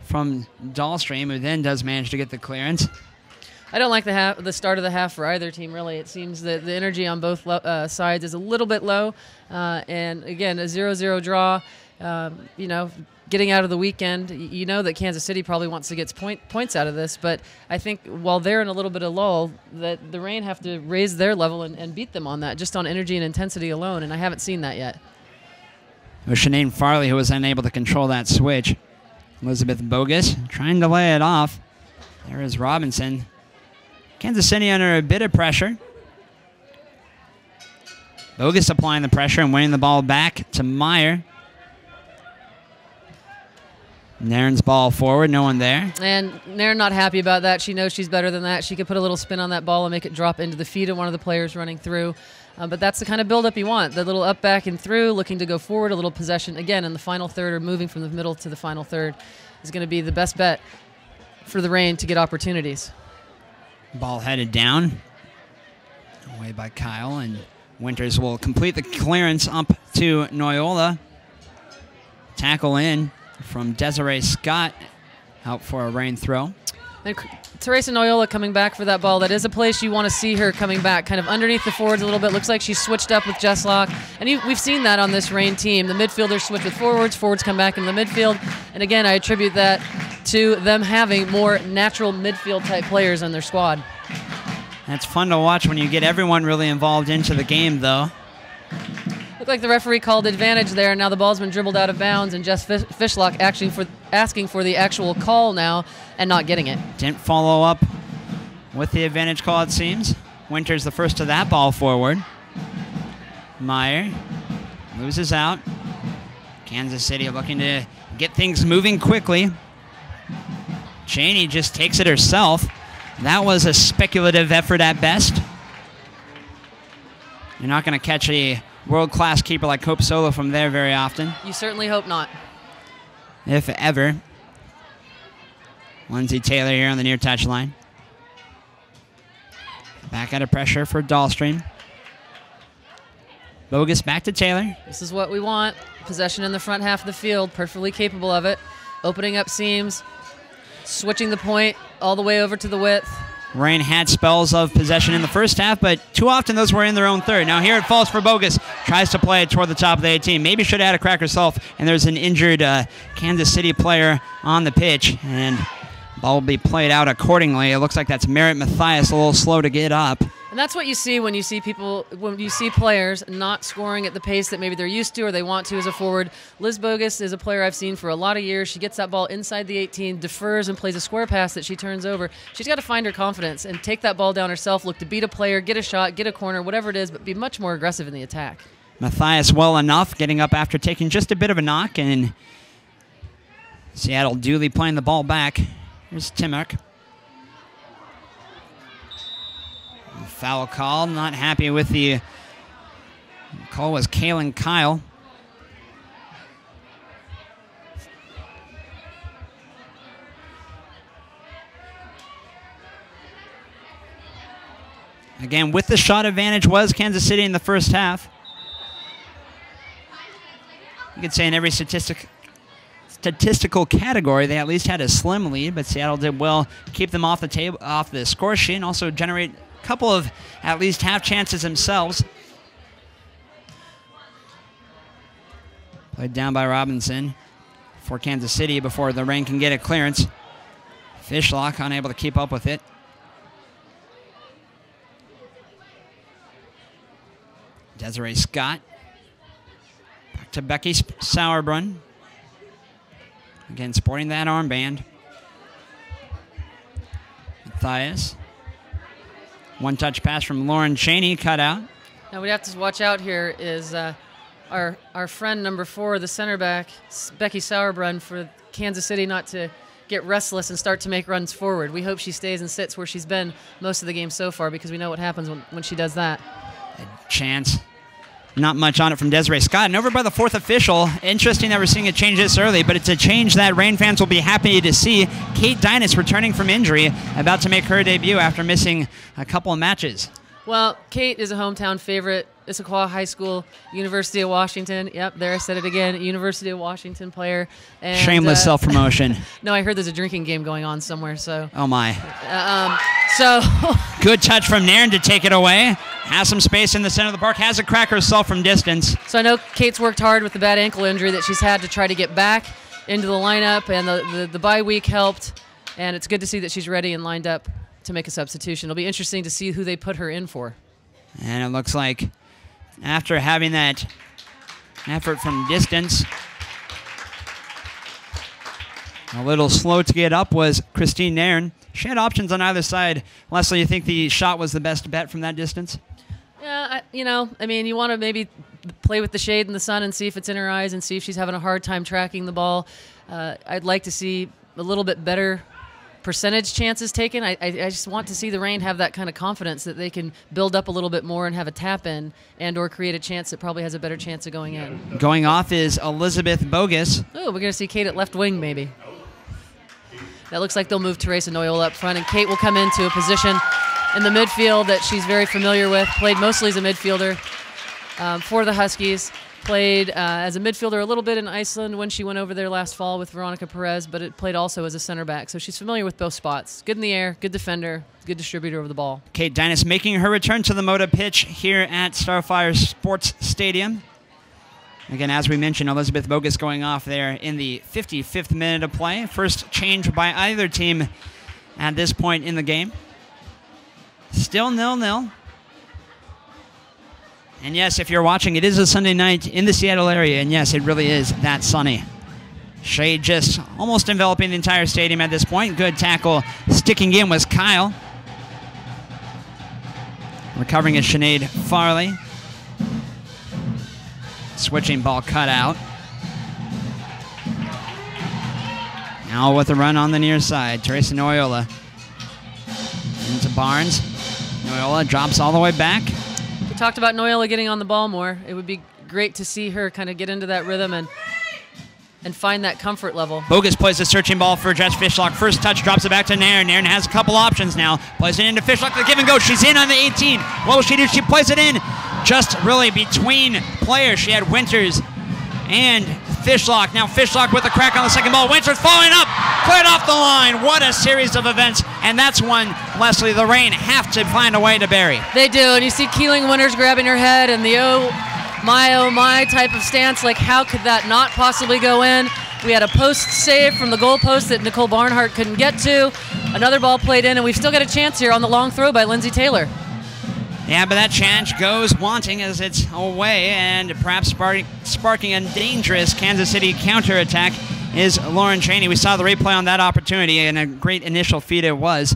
from Dallstream, who then does manage to get the clearance. I don't like the start of the half for either team, really. It seems that the energy on both sides is a little bit low. And, again, a 0-0 draw, you know, getting out of the weekend, you know that Kansas City probably wants to get points out of this. But I think while they're in a little bit of lull, that the Reign have to raise their level and beat them on that, just on energy and intensity alone. And I haven't seen that yet. It was Sinead Farrelly who was unable to control that switch. Elizabeth Bogus trying to lay it off. There is Robinson. Kansas City under a bit of pressure. Bogus applying the pressure and winning the ball back to Meier. Nairn's ball forward, no one there. And Nairn not happy about that. She knows she's better than that. She could put a little spin on that ball and make it drop into the feet of one of the players running through. But that's the kind of build-up you want. The little up, back, and through, looking to go forward, a little possession. Again, in the final third or moving from the middle to the final third is going to be the best bet for the Reign to get opportunities. Ball headed down. Away by Kyle, and Winters will complete the clearance up to Noyola. Tackle in from Desiree Scott, out for a Reign throw. And Teresa Noyola coming back for that ball. That is a place you want to see her coming back, kind of underneath the forwards a little bit. Looks like she's switched up with Jess Locke. And we've seen that on this Reign team. The midfielders switch with forwards come back in the midfield. And again, I attribute that to them having more natural midfield-type players on their squad. That's fun to watch when you get everyone really involved into the game, though. Looked like the referee called advantage there, and now the ball's been dribbled out of bounds, and Jess Fishlock asking for the actual call now and not getting it. Didn't follow up with the advantage call, it seems. Winters the first to that ball forward. Meier loses out. Kansas City looking to get things moving quickly. Cheney just takes it herself. That was a speculative effort at best. You're not going to catch a world-class keeper like Hope Solo from there very often. You certainly hope not. If ever. Lindsay Taylor here on the near touch line. Back out of pressure for Dallstream. Bogus back to Taylor. This is what we want. Possession in the front half of the field, perfectly capable of it. Opening up seams, switching the point all the way over to the width. Reign had spells of possession in the first half, but too often those were in their own third. Now here it falls for Bogus. Tries to play it toward the top of the 18. Maybe should have had a crack herself, and there's an injured Kansas City player on the pitch, and ball will be played out accordingly. It looks like that's Merritt Mathias, a little slow to get up. And that's what you see when you see players not scoring at the pace that maybe they're used to or they want to as a forward. Liz Bogus is a player I've seen for a lot of years. She gets that ball inside the 18, defers, and plays a square pass that she turns over. She's got to find her confidence and take that ball down herself, look to beat a player, get a shot, get a corner, whatever it is, but be much more aggressive in the attack. Mathias well enough, getting up after taking just a bit of a knock, and Seattle duly playing the ball back. Here's Tymrak. Foul call, not happy with the call was Kaylin Kyle. Again, with the shot advantage was Kansas City in the first half. You could say in every statistical category, they at least had a slim lead, but Seattle did well keep them off the table, off the score sheet, and also generate couple of at least half chances themselves. Played down by Robinson for Kansas City before the Reign can get a clearance. Fishlock unable to keep up with it. Desiree Scott. Back to Becky Sauerbrunn. Again, sporting that armband. Mathias. One-touch pass from Lauren Cheney, cut out. Now we have to watch out here is our friend number 4, the center back, Becky Sauerbrunn, for Kansas City not to get restless and start to make runs forward. We hope she stays and sits where she's been most of the game so far, because we know what happens when she does that. A chance. Not much on it from Desiree Scott. And over by the 4th official, interesting that we're seeing a change this early, but it's a change that Reign fans will be happy to see. Kate Dynas returning from injury, about to make her debut after missing a couple of matches. Well, Kate is a hometown favorite. Issaquah High School, University of Washington. Yep, there I said it again. University of Washington player. And, shameless self-promotion. No, I heard there's a drinking game going on somewhere. So. Oh my. So. Good touch from Nairn to take it away. Has some space in the center of the park. Has a crack herself from distance. So I know Kate's worked hard with the bad ankle injury that she's had to try to get back into the lineup, and the bye week helped. And it's good to see that she's ready and lined up to make a substitution. It'll be interesting to see who they put her in for. And it looks like after having that effort from distance, a little slow to get up was Christine Nairn. She had options on either side. Leslie, you think the shot was the best bet from that distance? Yeah, I mean, you want to maybe play with the shade in the sun and see if it's in her eyes and see if she's having a hard time tracking the ball. I'd like to see a little bit better percentage chances taken. I just want to see the Reign have that kind of confidence that they can build up a little bit more and have a tap in and or create a chance that probably has a better chance of going in. Going off is Elizabeth Bogus. Oh, we're going to see Kate at left wing maybe. That looks like they'll move Teresa Noyola up front, and Kate will come into a position in the midfield that she's very familiar with. Played mostly as a midfielder for the Huskies. Played as a midfielder a little bit in Iceland when she went over there last fall with Veronica Perez, but it played also as a center back. So she's familiar with both spots. Good in the air, good defender, good distributor of the ball. Kate Dynas making her return to the Moda pitch here at Starfire Sports Stadium. Again, as we mentioned, Elizabeth Bogus going off there in the 55th minute of play. First change by either team at this point in the game. Still 0-0. And yes, if you're watching, it is a Sunday night in the Seattle area, and yes, it really is that sunny. Shade just almost enveloping the entire stadium at this point. Good tackle sticking in was Kyle. Recovering is Sinead Farrelly. Switching ball cut out. Now with the run on the near side, Teresa Noyola into Barnes. Noyola drops all the way back. We talked about Noyola getting on the ball more. It would be great to see her kind of get into that rhythm and find that comfort level. Bogus plays the searching ball for Jess Fishlock. First touch, drops it back to Nairn. Nairn has a couple options now. Plays it into Fishlock. The give and go. She's in on the 18. What will she do? She plays it in just really between players. She had Winters and Fishlock. Now Fishlock with a crack on the second ball. Winters following up. Cleared off the line. What a series of events. And that's one, Leslie, the Reign have to find a way to bury. They do. And you see Keeling Winters grabbing her head and the oh my type of stance. Like, how could that not possibly go in? We had a post save from the goal post that Nicole Barnhart couldn't get to. Another ball played in, and we've still got a chance here on the long throw by Lindsay Taylor. Yeah, but that chance goes wanting as it's away, and perhaps sparking a dangerous Kansas City counterattack is Lauren Cheney. We saw the replay on that opportunity, and a great initial feed it was.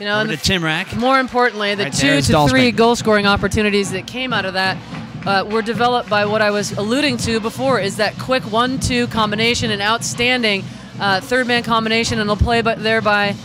You know, over to Tymrak. More importantly, the 2 to 3 goal-scoring opportunities that came out of that were developed by what I was alluding to before, is that quick 1-2 combination, an outstanding third-man combination, and they'll play there by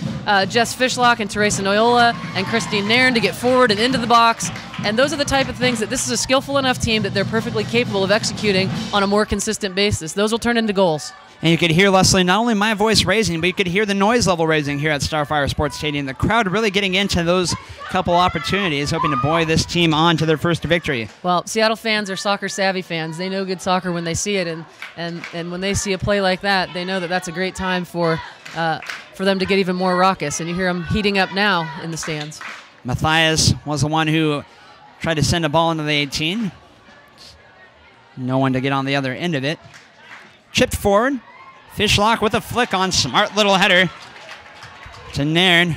Jess Fishlock and Teresa Noyola and Christine Nairn to get forward and into the box. And those are the type of things that this is a skillful enough team that they're perfectly capable of executing on a more consistent basis. Those will turn into goals. And you could hear, Leslie, not only my voice raising, but you could hear the noise level raising here at Starfire Sports Stadium. The crowd really getting into those couple opportunities, hoping to buoy this team on to their first victory. Well, Seattle fans are soccer-savvy fans. They know good soccer when they see it, and when they see a play like that, they know that that's a great time for them to get even more raucous. And you hear them heating up now in the stands. Mathias was the one who tried to send a ball into the 18. No one to get on the other end of it. Chipped forward. Fishlock with a flick on. Smart little header to Nairn.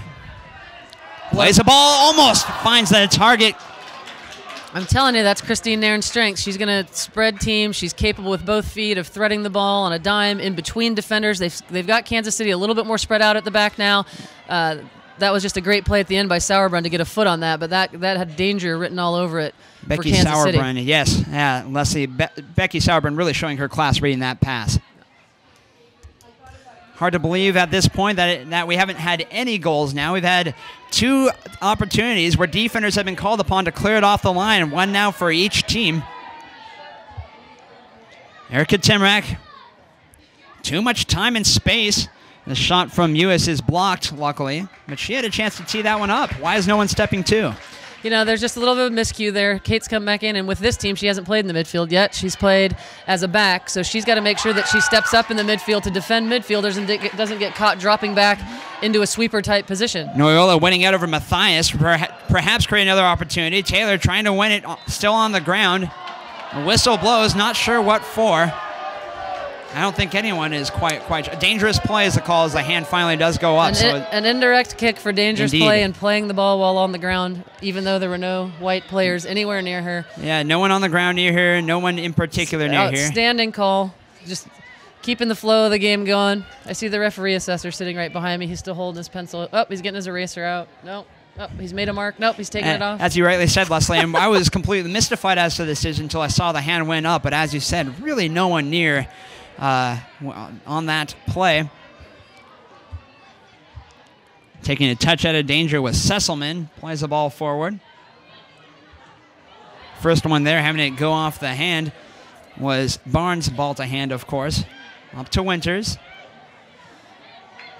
Plays the ball, almost finds the target. I'm telling you, that's Christine Nairn's strength. She's going to spread teams. She's capable with both feet of threading the ball on a dime in between defenders. They've got Kansas City a little bit more spread out at the back now. That was just a great play at the end by Sauerbrunn to get a foot on that, but that had danger written all over it for Kansas City. Sauerbrunn, yes. Yeah, Leslie, Becky Sauerbrunn really showing her class reading that pass. Hard to believe at this point that we haven't had any goals now. We've had 2 opportunities where defenders have been called upon to clear it off the line, 1 now for each team. Erica Tymrak, too much time and space. The shot from Mewis is blocked, luckily, but she had a chance to tee that one up. Why is no one stepping to? You know, there's just a little bit of miscue there. Kate's come back in, and with this team, she hasn't played in the midfield yet. She's played as a back, so she's got to make sure that she steps up in the midfield to defend midfielders and doesn't get caught dropping back into a sweeper-type position. Noyola winning out over Mathias, perhaps create another opportunity. Taylor trying to win it, still on the ground. The whistle blows, not sure what for. I don't think anyone is quite. A dangerous play is the call as the hand finally does go up. An indirect kick for dangerous Indeed. play and playing the ball while on the ground, even though there were no white players anywhere near her. Yeah, no one on the ground near her, no one in particular near her. Outstanding call. Just keeping the flow of the game going. I see the referee assessor sitting right behind me. He's still holding his pencil. Oh, he's getting his eraser out. No. Oh, he's made a mark. Nope, he's taking it off. As you rightly said, Leslie, and I was completely mystified as to the decision until I saw the hand went up. But as you said, really no one near on that play. Taking a touch out of danger with Sesselmann. Plays the ball forward. First one there, having it go off the hand, was Barnes' ball to hand, of course. Up to Winters.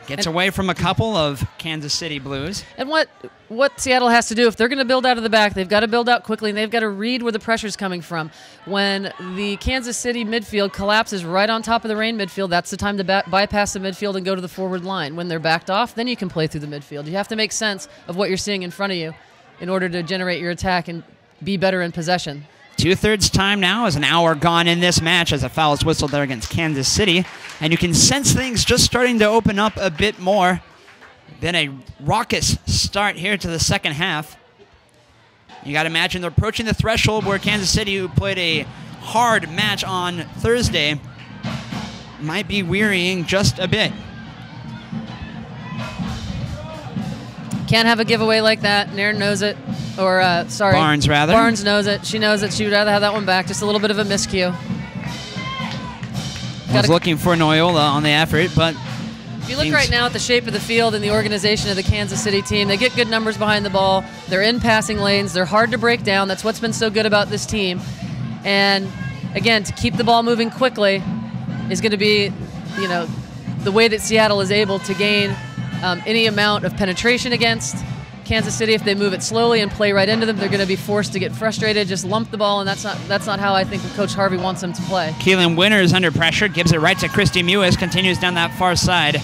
Gets away from a couple of Kansas City Blues. And what Seattle has to do, if they're going to build out of the back, they've got to build out quickly, and they've got to read where the pressure's coming from. When the Kansas City midfield collapses right on top of the Reign midfield, that's the time to bypass the midfield and go to the forward line. When they're backed off, then you can play through the midfield. You have to make sense of what you're seeing in front of you in order to generate your attack and be better in possession. 2/3 time now as an hour gone in this match as a foul is whistled there against Kansas City. And you can sense things just starting to open up a bit more. Been a raucous start here to the second half. You got to imagine they're approaching the threshold where Kansas City, who played a hard match on Thursday, might be wearying just a bit. Can't have a giveaway like that. Nairn knows it. Or, sorry. Barnes, rather. Barnes knows it. She knows it. She would rather have that one back. Just a little bit of a miscue. Was looking for Noyola on the effort, but if you look right now at the shape of the field and the organization of the Kansas City team, they get good numbers behind the ball. They're in passing lanes. They're hard to break down. That's what's been so good about this team. And, again, to keep the ball moving quickly is going to be, you know, the way that Seattle is able to gain any amount of penetration against Kansas City. If they move it slowly and play right into them, they're going to be forced to get frustrated, just lump the ball, and that's not how I think Coach Harvey wants them to play. Keelan Winters under pressure, gives it right to Christy Mewis, continues down that far side.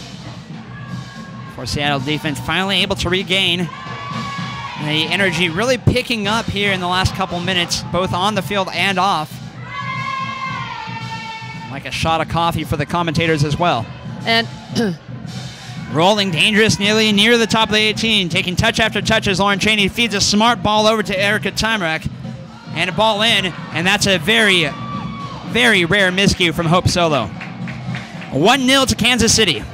For Seattle defense, finally able to regain the energy, really picking up here in the last couple minutes, both on the field and off. Like a shot of coffee for the commentators as well. And rolling dangerous, nearly near the top of the 18. Taking touch after touch as Lauren Cheney feeds a smart ball over to Erica Tymrak. And a ball in, and that's a very, very rare miscue from Hope Solo. 1-0 to Kansas City.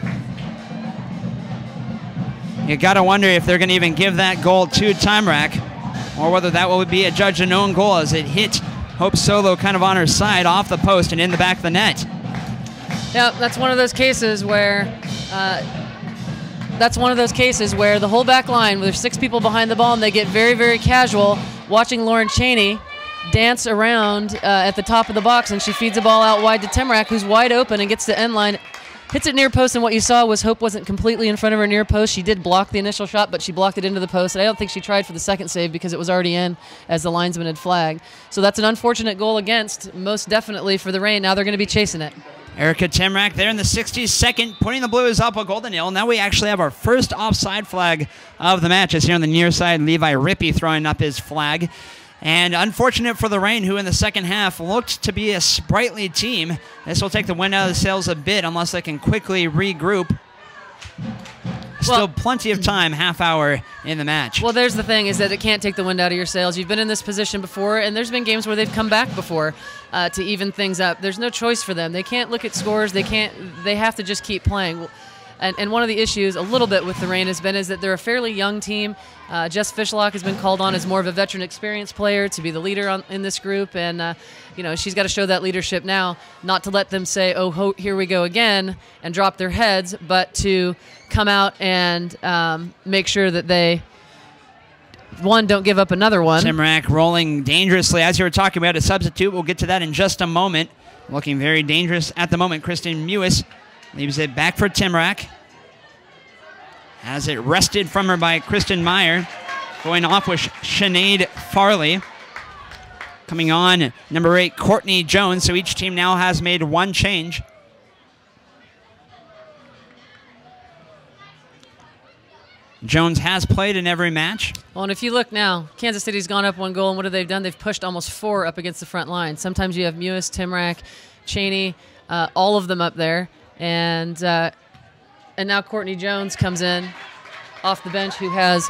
You got to wonder if they're going to even give that goal to Tymrak, or whether that will be a judge and own goal as it hit Hope Solo kind of on her side, off the post and in the back of the net. Yeah, that's one of those cases where the whole back line, where there's 6 people behind the ball, and they get very, very casual watching Lauren Cheney dance around at the top of the box, and she feeds the ball out wide to Tymrak, who's wide open and gets the end line. Hits it near post, and what you saw was Hope wasn't completely in front of her near post. She did block the initial shot, but she blocked it into the post. And I don't think she tried for the second save because it was already in as the linesman had flagged. So that's an unfortunate goal against, most definitely, for the Reign. Now they're going to be chasing it. Erica Tymrak there in the 62nd, putting the Blues up a goal to nil. Now we actually have our first offside flag of the match. It's here on the near side. Levi Rippey throwing up his flag. And unfortunate for the Reign, who in the second half looked to be a sprightly team. This will take the wind out of the sails a bit unless they can quickly regroup. Still plenty of time, half hour in the match. Well, there's the thing, is that it can't take the wind out of your sails. You've been in this position before, and there's been games where they've come back before to even things up. There's no choice for them. They can't look at scores. They have to just keep playing. And one of the issues a little bit with the Reign has been is that they're a fairly young team. Jess Fishlock has been called on as more of a veteran experienced player to be the leader in this group. And, she's got to show that leadership now, not to let them say, oh, here we go again, and drop their heads, but to come out and make sure that they, don't give up another one. Tymrak rolling dangerously. As you were talking about a substitute, we'll get to that in just a moment. Looking very dangerous at the moment. Kristen Mewis leaves it back for Tymrak. Has it wrested from her by Kristen Meier. Going off with Sinead Farrelly. Coming on, number 8, Courtney Jones. So each team now has made one change. Jones has played in every match. Well, and if you look now, Kansas City's gone up 1 goal, and what have they done? They've pushed almost 4 up against the front line. Sometimes you have Mewis, Tymrak, Cheney, all of them up there. And now Courtney Jones comes in off the bench, who has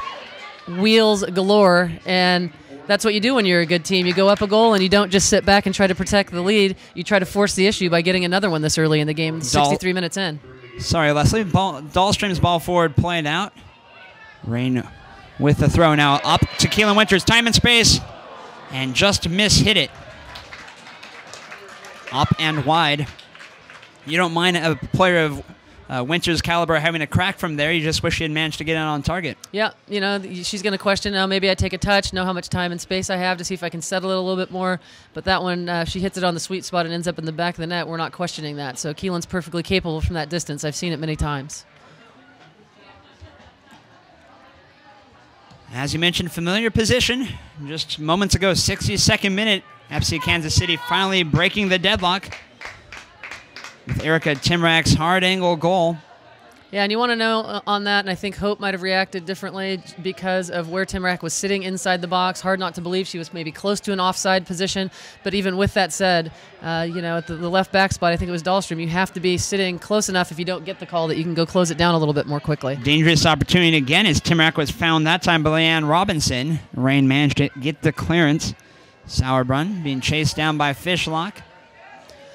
wheels galore. And that's what you do when you're a good team. You go up a goal, and you don't just sit back and try to protect the lead. You try to force the issue by getting another one this early in the game, 63 minutes in. Sorry, Leslie. Dallstream's ball forward played out. Reign with the throw now up to Keelan Winters. Time and space, and just hit it. Up and wide. You don't mind a player of Winters' caliber having a crack from there. You just wish she had managed to get in on target. Yeah, she's going to question, maybe I take a touch, know how much time and space I have to see if I can settle it a little bit more. But that one, she hits it on the sweet spot and ends up in the back of the net. We're not questioning that. So Keelan's perfectly capable from that distance. I've seen it many times. As you mentioned, familiar position. Just moments ago, 62nd minute, FC Kansas City finally breaking the deadlock with Erica Tymrak's hard angle goal. Yeah, and you want to know on that, and I think Hope might have reacted differently because of where Tymrak was sitting inside the box. Hard not to believe she was maybe close to an offside position. But even with that said, at the left back spot, I think it was Dallstream, you have to be sitting close enough if you don't get the call that you can go close it down a little bit more quickly. Dangerous opportunity again as Tymrak was found that time by Leanne Robinson. Reign managed to get the clearance. Sauerbrunn being chased down by Fishlock.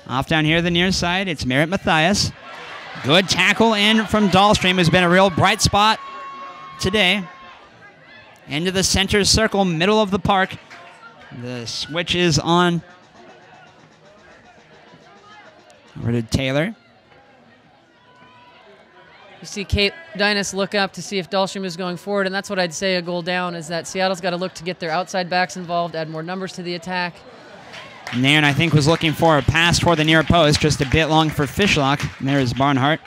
Off down here the near side, it's Merritt Mathias. Good tackle in from Dallstream, who's been a real bright spot today. Into the center circle, middle of the park. The switch is on. Over to Taylor. You see Kate Dynas look up to see if Dallstream is going forward, and that's what I'd say a goal down is that Seattle's got to look to get their outside backs involved, add more numbers to the attack. Nairn, I think, was looking for a pass toward the near post, just a bit long for Fishlock. And there is Barnhart.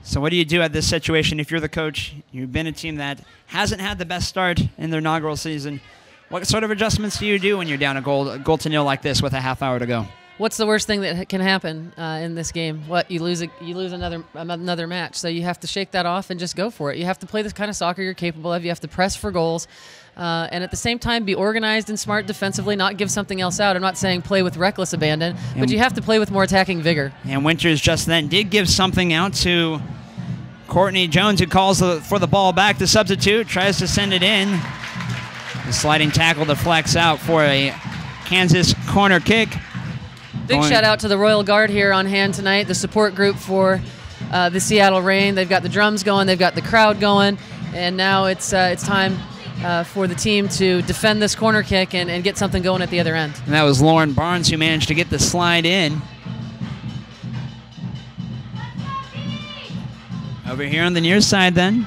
So what do you do at this situation if you're the coach? You've been a team that hasn't had the best start in their inaugural season. What sort of adjustments do you do when you're down a goal to nil like this with a half hour to go? What's the worst thing that can happen in this game? You lose another match. So you have to shake that off and just go for it. You have to play the kind of soccer you're capable of. You have to press for goals. And at the same time, be organized and smart defensively, not give something else out. I'm not saying play with reckless abandon, but you have to play with more attacking vigor. And Winters just then did give something out to Courtney Jones, who calls for the ball back. The substitute tries to send it in. The sliding tackle deflects out for a Kansas corner kick. Big shout out to the Royal Guard here on hand tonight, the support group for the Seattle Reign. They've got the drums going, they've got the crowd going, and now it's time for the team to defend this corner kick and get something going at the other end. And that was Lauren Barnes who managed to get the slide in. Over here on the near side then.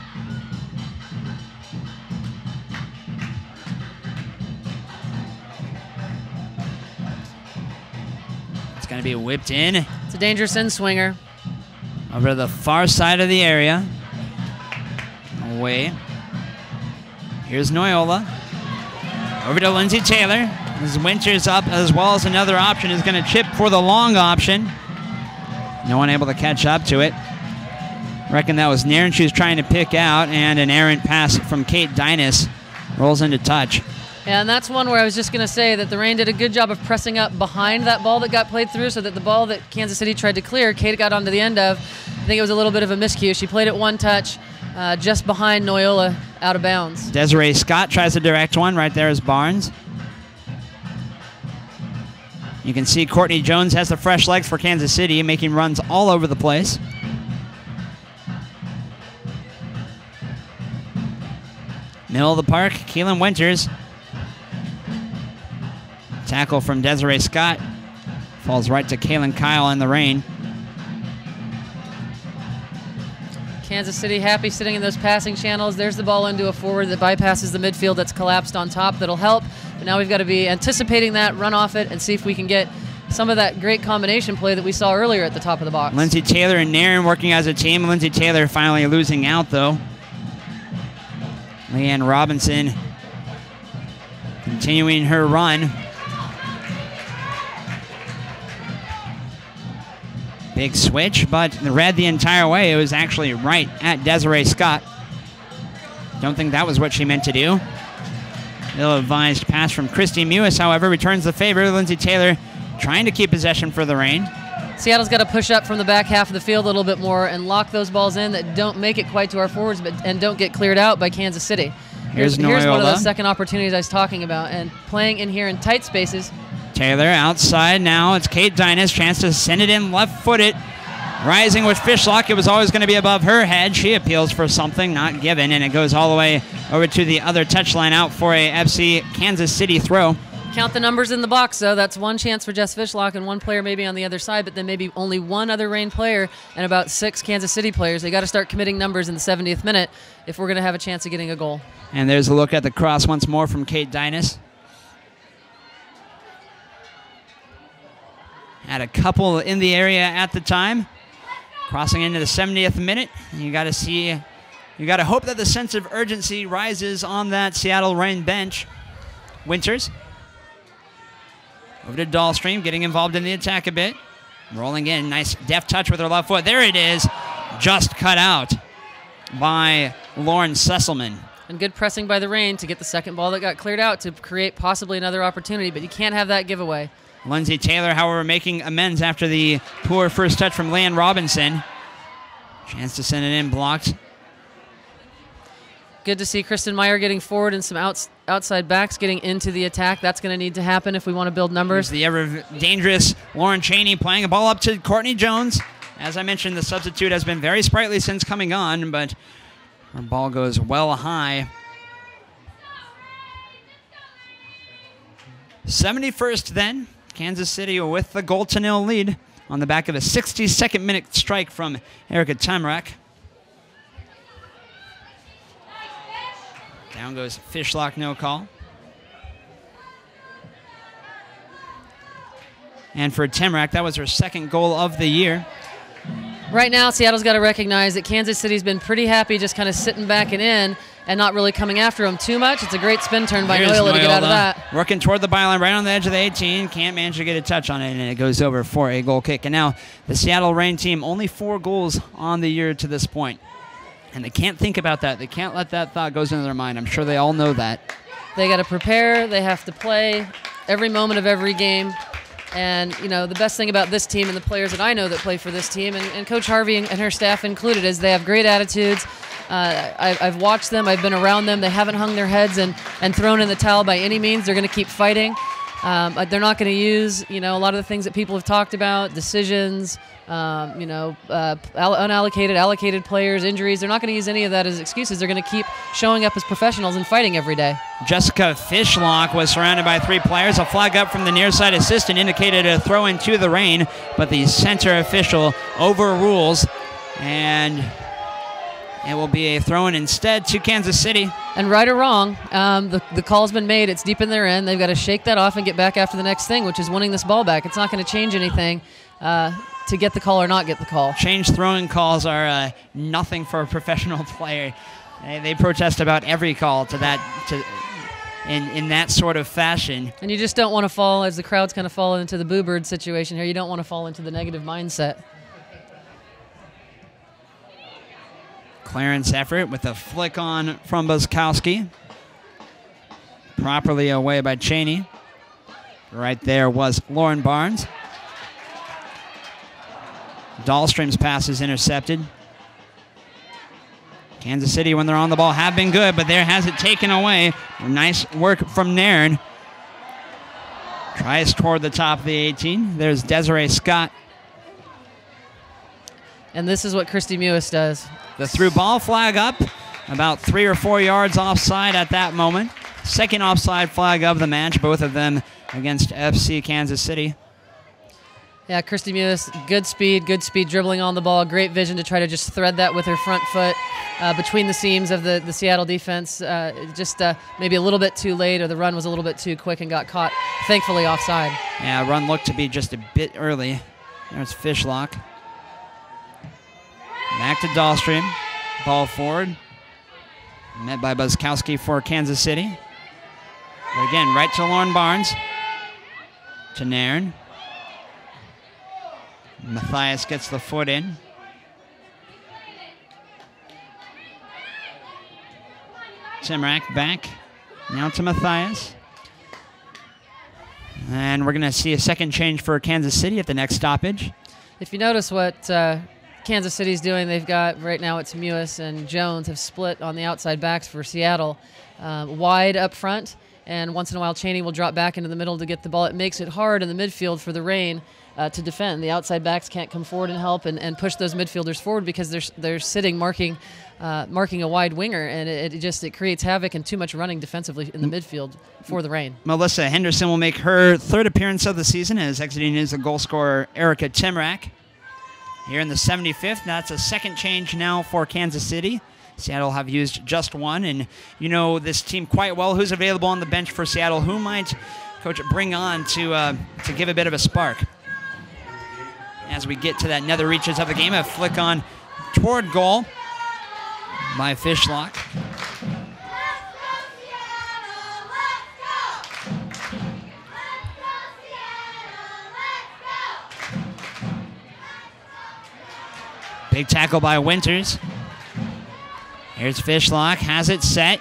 It's going to be whipped in. It's a dangerous in-swinger. Over to the far side of the area. Away. Here's Noyola. Over to Lindsay Taylor. As Winters up as well as another option is going to chip for the long option. No one able to catch up to it. Reckon that was Nairn she was trying to pick out, and an errant pass from Kate Dynas rolls into touch. Yeah, and that's one where I was just going to say that the Reign did a good job of pressing up behind that ball that got played through, so that the ball that Kansas City tried to clear, Kate got onto the end of. I think it was a little bit of a miscue. She played it one touch just behind Noyola, out of bounds. Desiree Scott tries to direct one. Right there is Barnes. You can see Courtney Jones has the fresh legs for Kansas City, making runs all over the place. Middle of the park, Keelan Winters. Tackle from Desiree Scott. Falls right to Kaylin Kyle in the Reign. Kansas City happy sitting in those passing channels. There's the ball into a forward that bypasses the midfield that's collapsed on top. That'll help. But now we've got to be anticipating that, run off it, and see if we can get some of that great combination play that we saw earlier at the top of the box. Lindsay Taylor and Nairn working as a team. Lindsay Taylor finally losing out, though. Leanne Robinson continuing her run. Big switch, but read the entire way. It was actually right at Desiree Scott. Don't think that was what she meant to do. Ill-advised pass from Christy Mewis, however, returns the favor. Lindsay Taylor trying to keep possession for the Reign. Seattle's got to push up from the back half of the field a little bit more and lock those balls in that don't make it quite to our forwards and don't get cleared out by Kansas City. Here's one of those second opportunities I was talking about, and playing in here in tight spaces. Taylor outside now. It's Kate Dynas. Chance to send it in left-footed. Rising with Fishlock. It was always going to be above her head. She appeals for something, not given, and it goes all the way over to the other touchline out for a FC Kansas City throw. Count the numbers in the box, though. That's one chance for Jess Fishlock and one player maybe on the other side, but then maybe only one other Reign player and about 6 Kansas City players. They got to start committing numbers in the 70th minute if we're going to have a chance of getting a goal. And there's a look at the cross once more from Kate Dynas. Had a couple in the area at the time. Crossing into the 70th minute. You got to hope that the sense of urgency rises on that Seattle Reign bench. Winters. Over to Dallstream, getting involved in the attack a bit. Rolling in, nice deft touch with her left foot. There it is, just cut out by Lauren Sesselmann. And good pressing by the Reign to get the second ball that got cleared out to create possibly another opportunity, but you can't have that giveaway. Lindsay Taylor, however, making amends after the poor first touch from Leanne Robinson. Chance to send it in, blocked. Good to see Kristen Meier getting forward and some outside backs getting into the attack. That's going to need to happen if we want to build numbers. Here's the ever dangerous Lauren Cheney playing a ball up to Courtney Jones. As I mentioned, the substitute has been very sprightly since coming on, but her ball goes well high. 71st then. Kansas City with the 0-0 lead on the back of a 62nd minute strike from Erica Tymrak. Down goes Fishlock, no call. And for Tymrak, that was her second goal of the year. Right now, Seattle's got to recognize that Kansas City's been pretty happy just kind of sitting back and in and not really coming after them too much. It's a great spin turn by Noyola to get out of that. Working toward the byline right on the edge of the 18. Can't manage to get a touch on it, and it goes over for a goal kick. And now the Seattle Reign team, only 4 goals on the year to this point. And they can't think about that. They can't let that thought go into their mind. I'm sure they all know that. They got to prepare. They have to play every moment of every game. And, you know, the best thing about this team and the players that I know that play for this team, and Coach Harvey and her staff included, is they have great attitudes. I've watched them. I've been around them. They haven't hung their heads and thrown in the towel by any means. They're going to keep fighting. They're not going to use, you know, a lot of the things that people have talked about, decisions, unallocated, allocated players, injuries. They're not going to use any of that as excuses. They're going to keep showing up as professionals and fighting every day. Jessica Fishlock was surrounded by 3 players. A flag up from the near side assistant indicated a throw in to the Reign, but the center official overrules, and it will be a throw-in instead to Kansas City. And right or wrong, the call's been made. It's deep in their end. They've got to shake that off and get back after the next thing, which is winning this ball back. It's not going to change anything to get the call or not get the call. Change throwing calls are nothing for a professional player. They protest about every call in that sort of fashion. And you just don't want to fall, as the crowd's kind of fallen into the Boo Bird situation here, you don't want to fall into the negative mindset. Clearance effort with a flick on from Buczkowski. Properly away by Cheney. Right there was Lauren Barnes. Dallstream's pass is intercepted. Kansas City, when they're on the ball, have been good, but there has it taken away. Nice work from Nairn. Tries toward the top of the 18. There's Desiree Scott. And this is what Christy Mewis does. The through ball flag up, about 3 or 4 yards offside at that moment. Second offside flag of the match, both of them against FC Kansas City. Yeah, Christy Mewis, good speed dribbling on the ball, great vision to try to just thread that with her front foot between the seams of the Seattle defense. Just maybe a little bit too late, or the run was a little bit too quick and got caught, thankfully, offside. Yeah, run looked to be just a bit early. There's Fishlock. Back to Dallstream. Ball forward. Met by Buczkowski for Kansas City. But again, right to Lauren Barnes. To Nairn. Mathias gets the foot in. Tymrak back. Now to Mathias. And we're going to see a second change for Kansas City at the next stoppage. If you notice what Kansas City's doing, they've got, right now it's Mewis and Jones have split on the outside backs for Seattle. Wide up front, and once in a while Cheney will drop back into the middle to get the ball. It makes it hard in the midfield for the Reign to defend. The outside backs can't come forward and help and push those midfielders forward because they're sitting marking a wide winger, and it creates havoc and too much running defensively in the midfield for the Reign. Melissa Henderson will make her third appearance of the season as exiting is the goal scorer Erica Tymrak. Here in the 75th, that's a second change now for Kansas City. Seattle have used just one, and you know this team quite well. Who's available on the bench for Seattle? Who might Coach bring on to give a bit of a spark? As we get to that nether reaches of the game, a flick on toward goal by Fishlock. Big tackle by Winters. Here's Fishlock, has it set.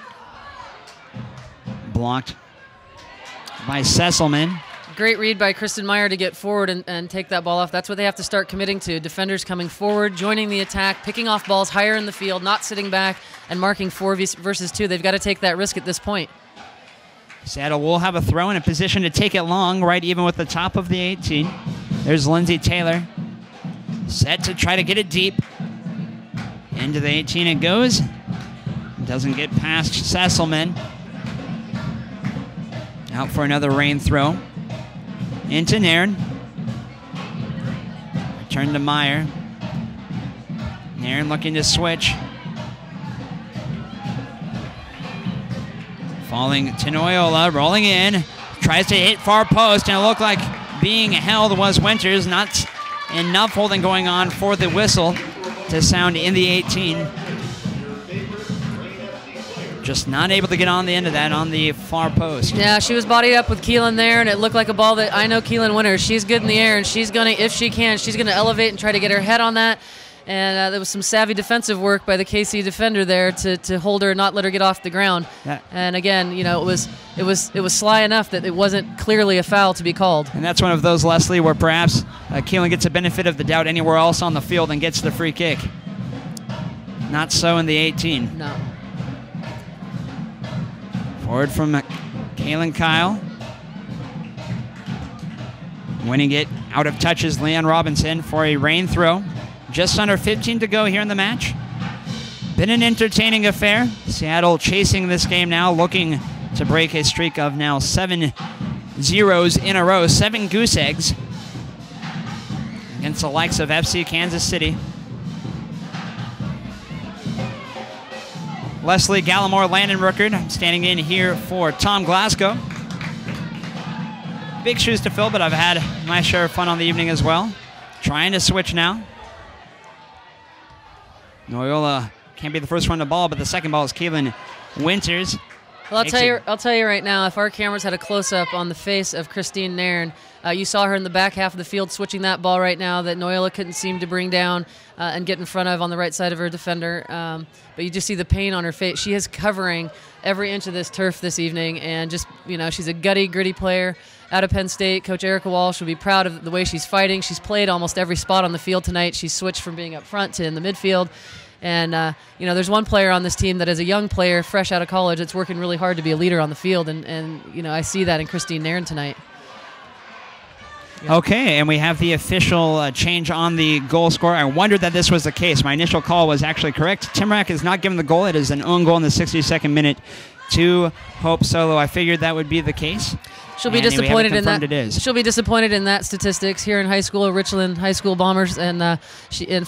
Blocked by Sesselmann. Great read by Kristen Meier to get forward and take that ball off. That's what they have to start committing to. Defenders coming forward, joining the attack, picking off balls higher in the field, not sitting back and marking 4 versus 2. They've got to take that risk at this point. Seattle will have a throw in a position to take it long, right even with the top of the 18. There's Lindsay Taylor. Set to try to get it deep. Into the 18 it goes. Doesn't get past Sesselmann. Out for another Reign throw. Into Nairn. Return to Meier. Nairn looking to switch. Falling to Noyola, rolling in. Tries to hit far post, and it looked like being held was Winters. Not enough holding going on for the whistle to sound in the 18. Just not able to get on the end of that on the far post. Yeah, she was bodied up with Keelan there, and it looked like a ball that I know Keelan Winters. She's good in the air, and she's going to, if she can, she's going to elevate and try to get her head on that. And there was some savvy defensive work by the KC defender there to hold her and not let her get off the ground. Yeah. And again, you know, it was sly enough that it wasn't clearly a foul to be called. And that's one of those, Leslie, where perhaps Keelan gets a benefit of the doubt anywhere else on the field and gets the free kick. Not so in the 18. No. Forward from Kaylin Kyle. Winning it out of touch is Leanne Robinson for a Reign throw. Just under 15 to go here in the match. Been an entertaining affair. Seattle chasing this game now, looking to break a streak of now 7 zeros in a row, 7 goose eggs against the likes of FC Kansas City. Leslie, Gallimore, Landyn, Rookard standing in here for Tom Glasgow. Big shoes to fill, but I've had my share of fun on the evening as well. Trying to switch now. Noyola can't be the first one to ball, but the second ball is Keelan Winters. Well, I'll tell you right now, if our cameras had a close-up on the face of Christine Nairn, you saw her in the back half of the field switching that ball right now that Noyola couldn't seem to bring down and get in front of on the right side of her defender. But you just see the pain on her face. She is covering every inch of this turf this evening, and just, she's a gritty player out of Penn State. Coach Erica Walsh will be proud of the way she's fighting. She's played almost every spot on the field tonight. She's switched from being up front to in the midfield. And, there's one player on this team that is a young player, fresh out of college, that's working really hard to be a leader on the field. And I see that in Christine Nairn tonight. Okay, and we have the official change on the goal score. I wondered that this was the case. My initial call was actually correct. Tymrak is not given the goal. It is an own goal in the 62nd minute to Hope Solo. I figured that would be the case. She'll be disappointed in that. It is. She'll be disappointed in that statistics here in high school, Richland High School Bombers, and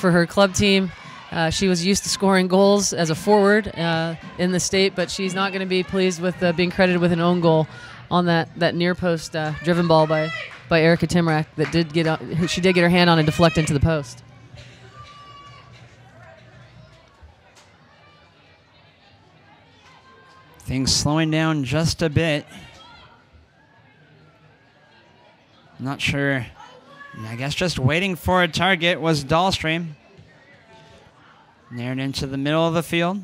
for her club team. She was used to scoring goals as a forward in the state, but she's not going to be pleased with being credited with an own goal on that near post driven ball by Erica Tymrak that she did get her hand on and deflect into the post. Things slowing down just a bit. Not sure. I guess just waiting for a target was Dallstream. Nairn into the middle of the field.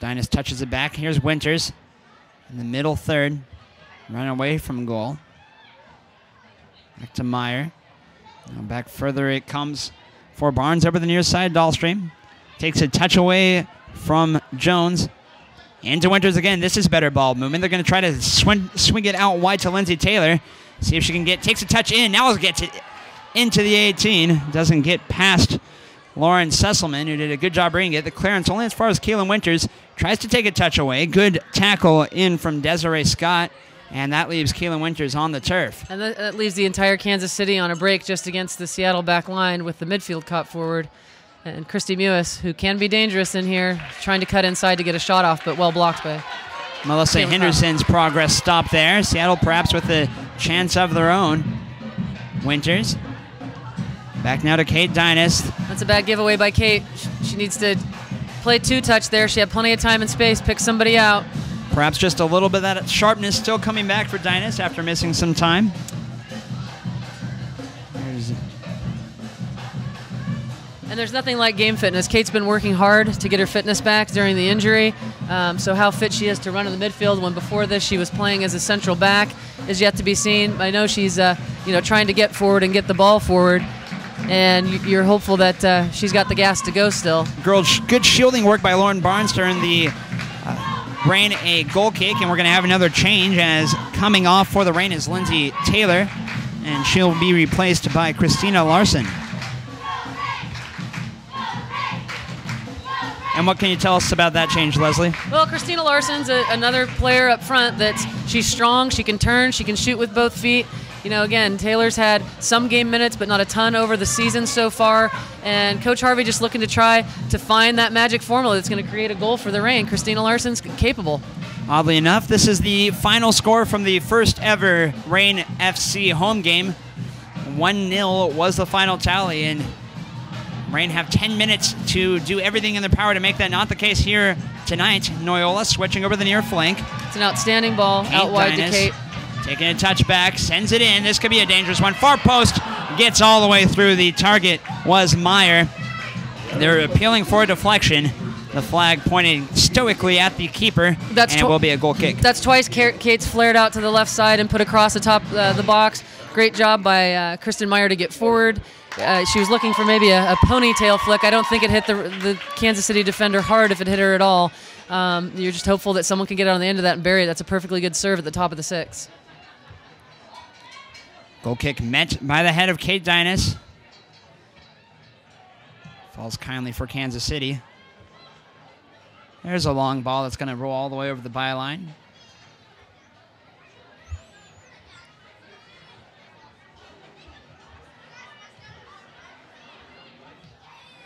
Dynas touches it back. Here's Winters in the middle third. Run away from goal. Back to Meier. Now back further it comes for Barnes over the near side. Dallstream takes a touch away from Jones. Into Winters again. This is better ball movement. They're going to try to swing it out wide to Lindsay Taylor. See if she can takes a touch in. Now gets it into the 18. Doesn't get past Lauren Sesselmann, who did a good job bringing it. The clearance only as far as Keelan Winters. Tries to take a touch away. Good tackle in from Desiree Scott. And that leaves Keelan Winters on the turf. And that leaves the entire Kansas City on a break just against the Seattle back line with the midfield caught forward. And Christy Mewis, who can be dangerous in here, trying to cut inside to get a shot off, but well blocked by Melissa Henderson's progress stopped there. Seattle perhaps with a chance of their own. Winters. Back now to Kate Dynas. That's a bad giveaway by Kate. She needs to play two-touch there. She had plenty of time and space. Pick somebody out. Perhaps just a little bit of that sharpness still coming back for Dynas after missing some time. And there's nothing like game fitness. Kate's been working hard to get her fitness back during the injury. So how fit she is to run in the midfield when before this she was playing as a central back is yet to be seen. I know she's trying to get forward and get the ball forward. And you're hopeful that she's got the gas to go still. Good shielding work by Lauren Barnes during the Rain a goal kick, and we're going to have another change as coming off for the Rain is Lindsay Taylor, and she'll be replaced by Christina Larson. And what can you tell us about that change, Leslie? Well, Christina Larson's another player up front she's strong, she can turn, she can shoot with both feet. Again, Taylor's had some game minutes, but not a ton over the season so far. And Coach Harvey just looking to try to find that magic formula that's going to create a goal for the Rain. Christina Larson's capable. Oddly enough, this is the final score from the first ever Rain FC home game. 1-0 was the final tally, and Rain have 10 minutes to do everything in their power to make that not the case here tonight. Noyola switching over the near flank. It's an outstanding ball out wide to Kate. Taking a touch back, sends it in. This could be a dangerous one. Far post gets all the way through. The target was Meier. They're appealing for a deflection. The flag pointing stoically at the keeper, and it will be a goal kick. That's twice Kate's flared out to the left side and put across the top of the box. Great job by Kristen Meier to get forward. She was looking for maybe a ponytail flick. I don't think it hit the Kansas City defender hard if it hit her at all. You're just hopeful that someone can get on the end of that and bury it. That's a perfectly good serve at the top of the 6. Goal kick met by the head of Kate Dynas. Falls kindly for Kansas City. There's a long ball that's going to roll all the way over the byline.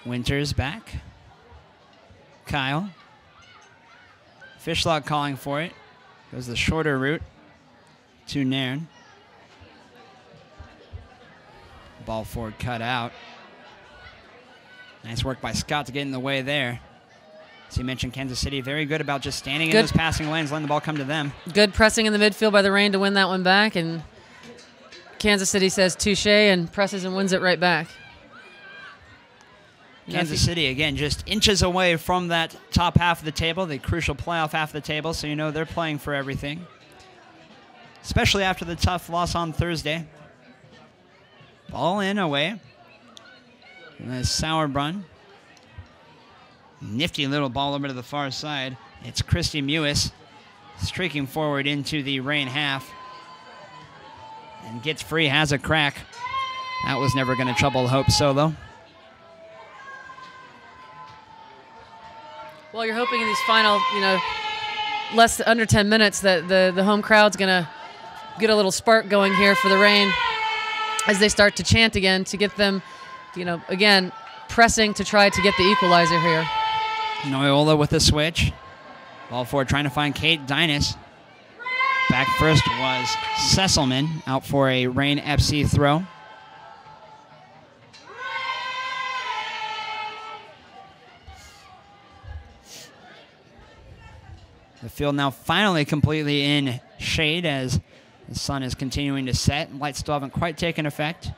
Winters back. Kyle. Fishlock calling for it. Goes the shorter route to Nairn. Ball forward cut out. Nice work by Scott to get in the way there. As you mentioned, Kansas City very good about just standing in those passing lanes, letting the ball come to them. Good pressing in the midfield by the Reign to win that one back, and Kansas City says touche and presses and wins it right back. Kansas City, again, just inches away from that top half of the table, the crucial playoff half of the table, so you know they're playing for everything, especially after the tough loss on Thursday. Ball in, away. And there's Sauerbrunn. Nifty little ball over to the far side. It's Christy Mewis streaking forward into the Reign half. And gets free, has a crack. That was never going to trouble Hope Solo. Well, you're hoping in these final, under 10 minutes that the home crowd's going to get a little spark going here for the Reign as they start to chant again to get them, again, pressing to try to get the equalizer here. Noyola with the switch. Ball forward trying to find Kate Dynas. Back first was Sesselmann out for a Reign FC throw. The field now finally completely in shade as the sun is continuing to set. Lights still haven't quite taken effect.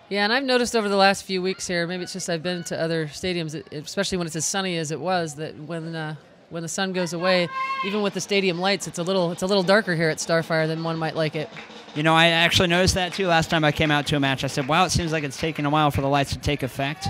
Yeah, and I've noticed over the last few weeks here, maybe it's just I've been to other stadiums, especially when it's as sunny as it was, that when the sun goes away, even with the stadium lights, it's a little darker here at Starfire than one might like it. I actually noticed that too last time I came out to a match. I said, wow, it seems like it's taken a while for the lights to take effect.